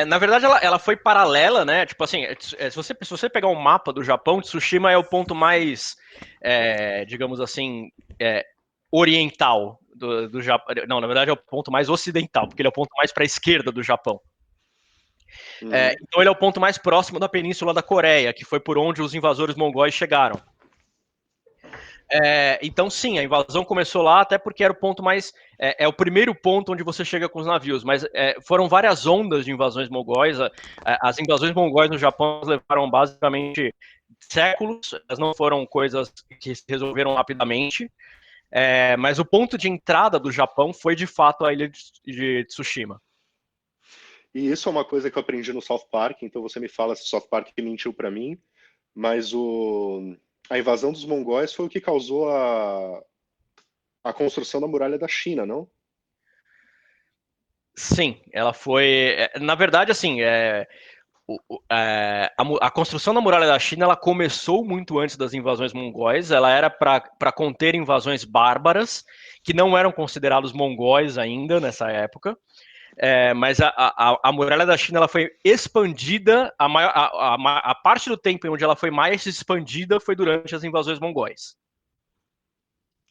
Na verdade, ela foi paralela, né? Tipo assim, se você pegar um mapa do Japão, Tsushima é o ponto mais, digamos assim, oriental do Japão. Não, na verdade é o ponto mais ocidental, porque ele é o ponto mais para a esquerda do Japão. Então ele é o ponto mais próximo da península da Coreia, que foi por onde os invasores mongóis chegaram. Então, sim, a invasão começou lá, até porque era o ponto mais... É o primeiro ponto onde você chega com os navios, mas foram várias ondas de invasões mongóis. As invasões mongóis no Japão levaram basicamente séculos, elas não foram coisas que se resolveram rapidamente, mas o ponto de entrada do Japão foi, de fato, a ilha de Tsushima. E isso é uma coisa que eu aprendi no South Park, então você me fala se o South Park mentiu para mim, mas a invasão dos mongóis foi o que causou a construção da muralha da China, não? Sim, ela foi... Na verdade, assim, a construção da muralha da China ela começou muito antes das invasões mongóis. Ela era para conter invasões bárbaras, que não eram considerados mongóis ainda nessa época. Mas a muralha da China ela foi expandida, a parte do tempo onde ela foi mais expandida foi durante as invasões mongóis.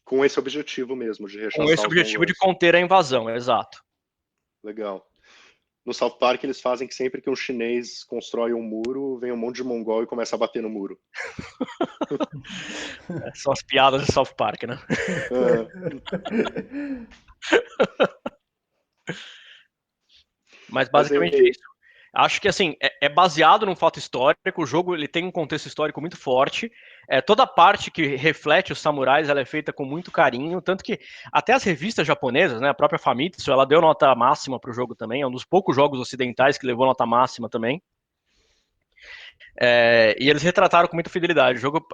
Com esse objetivo mesmo, de rechaçar com esse objetivo de conter a invasão, exato. Legal. No South Park eles fazem que sempre que um chinês constrói um muro, vem um monte de mongol e começa a bater no muro. São as piadas de South Park, né? Mas basicamente é isso. Acho que, assim, é baseado num fato histórico, o jogo ele tem um contexto histórico muito forte, toda a parte que reflete os samurais, ela é feita com muito carinho, tanto que até as revistas japonesas, né, a própria Famitsu, ela deu nota máxima pro jogo também, é um dos poucos jogos ocidentais que levou nota máxima também. E eles retrataram com muita fidelidade. O jogo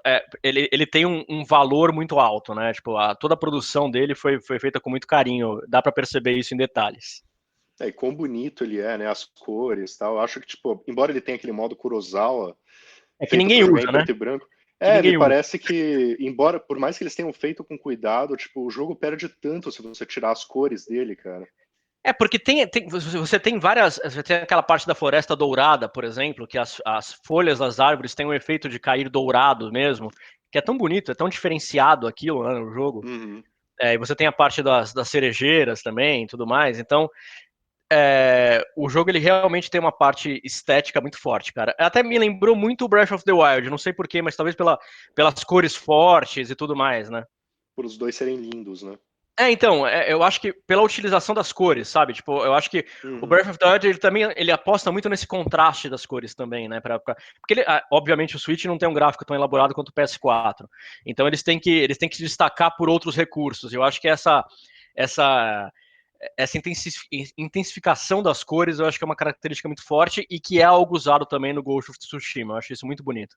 ele tem um valor muito alto, né? Tipo, toda a produção dele foi feita com muito carinho. Dá para perceber isso em detalhes. E quão bonito ele é, né? As cores e tal. Eu acho que, tipo, embora ele tenha aquele modo Kurosawa, É que feito ninguém pra jogar usa, em né? preto e branco. Que Me usa. parece que, embora, por mais que eles tenham feito com cuidado, tipo, o jogo perde tanto se você tirar as cores dele, cara. Porque você tem várias. Você tem aquela parte da floresta dourada, por exemplo, que as folhas das árvores têm um efeito de cair dourado mesmo, que é tão bonito, é tão diferenciado aquilo, né, no jogo. Uhum. E você tem a parte das cerejeiras também e tudo mais. Então, o jogo ele realmente tem uma parte estética muito forte, cara. Até me lembrou muito o Breath of the Wild, não sei porquê, mas talvez pelas cores fortes e tudo mais, né? Por os dois serem lindos, né? Então, eu acho que pela utilização das cores, sabe? Tipo, eu acho que o Breath of the Wild, ele também ele aposta muito nesse contraste das cores também, né? Porque, obviamente, o Switch não tem um gráfico tão elaborado quanto o PS4. Então, eles têm que se destacar por outros recursos. Eu acho que essa intensificação das cores, eu acho que é uma característica muito forte e que é algo usado também no Ghost of Tsushima. Eu acho isso muito bonito.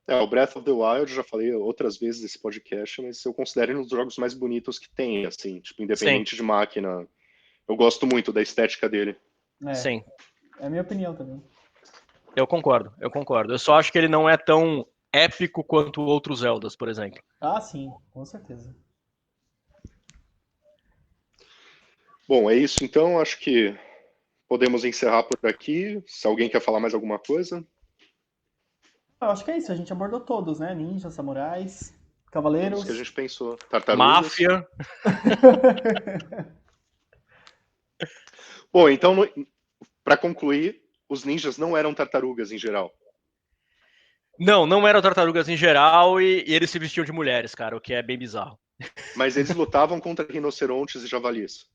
O Breath of the Wild, já falei outras vezes nesse podcast, mas eu considero ele um dos jogos mais bonitos que tem, assim, tipo, independente Sim. de máquina. Eu gosto muito da estética dele. Sim. É a minha opinião também. Eu concordo. Eu só acho que ele não é tão épico quanto outros Zeldas, por exemplo. Ah, sim, com certeza. Bom, é isso então. Acho que podemos encerrar por aqui. Se alguém quer falar mais alguma coisa. Eu acho que é isso, a gente abordou todos, né? Ninjas, samurais, Isso cavaleiros. que a gente pensou. Tartarugas. Máfia. Bom, então, para concluir, os ninjas não eram tartarugas em geral. Não eram tartarugas em geral e eles se vestiam de mulheres, cara, o que é bem bizarro. Mas eles lutavam contra rinocerontes e javalis.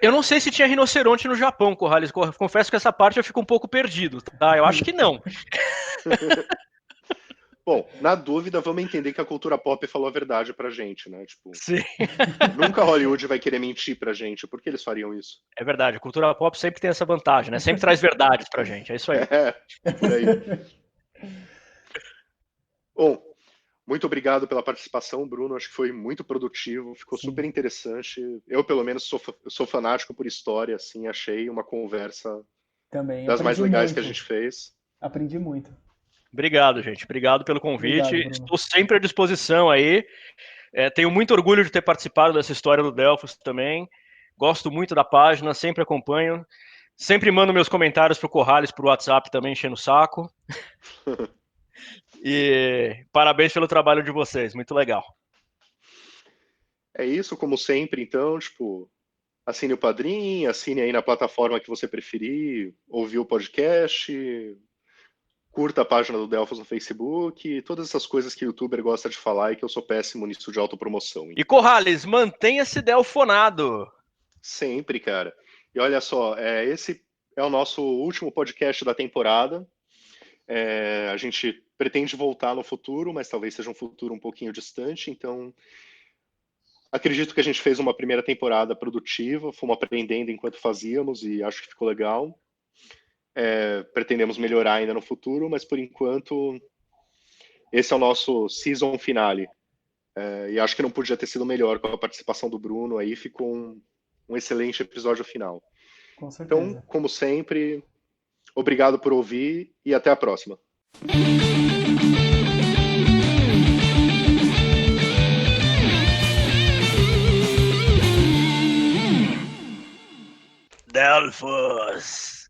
Eu não sei se tinha rinoceronte no Japão, Corrales. Confesso que essa parte eu fico um pouco perdido, tá? Eu acho que não. Bom, na dúvida, vamos entender que a cultura pop falou a verdade pra gente, né? Tipo, Sim. nunca Hollywood vai querer mentir pra gente. Por que eles fariam isso? É verdade, a cultura pop sempre tem essa vantagem, né? Sempre traz verdades pra gente, é isso aí. Por aí. Bom, muito obrigado pela participação, Bruno. Acho que foi muito produtivo, ficou super interessante. Eu, pelo menos, sou fanático por história, assim, achei uma conversa Também, das mais legais muito. que a gente fez. Aprendi muito. Obrigado, gente. Obrigado pelo convite. Obrigado, estou sempre à disposição aí. Tenho muito orgulho de ter participado dessa história do Delphos também. Gosto muito da página, sempre acompanho. Sempre mando meus comentários pro Corrales, pro WhatsApp também, enchendo o saco. E parabéns pelo trabalho de vocês, muito legal. É isso, como sempre, então, tipo, assine o Padrim, assine aí na plataforma que você preferir, ouvir o podcast, curta a página do Delphos no Facebook, todas essas coisas que o youtuber gosta de falar e que eu sou péssimo nisso de autopromoção. E Corrales, mantenha-se delfonado. Sempre, cara. E olha só, esse é o nosso último podcast da temporada. A gente pretende voltar no futuro, mas talvez seja um futuro um pouquinho distante, então acredito que a gente fez uma primeira temporada produtiva, fomos aprendendo enquanto fazíamos e acho que ficou legal. Pretendemos melhorar ainda no futuro, mas por enquanto esse é o nosso season finale. E acho que não podia ter sido melhor com a participação do Bruno, aí ficou um excelente episódio final. Com certeza. Então, como sempre, obrigado por ouvir e até a próxima. Delphos.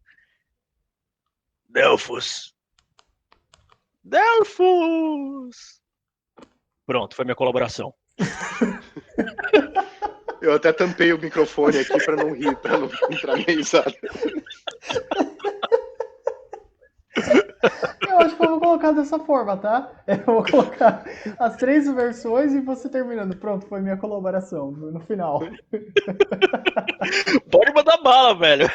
Delphos. Delphos. Pronto, foi minha colaboração. Eu até tampei o microfone aqui para não rir, para não entrar minha risada. Eu acho que eu vou colocar dessa forma, tá? Eu vou colocar as 3 versões e você terminando. Pronto, foi minha colaboração no final. Pode mandar bala, velho.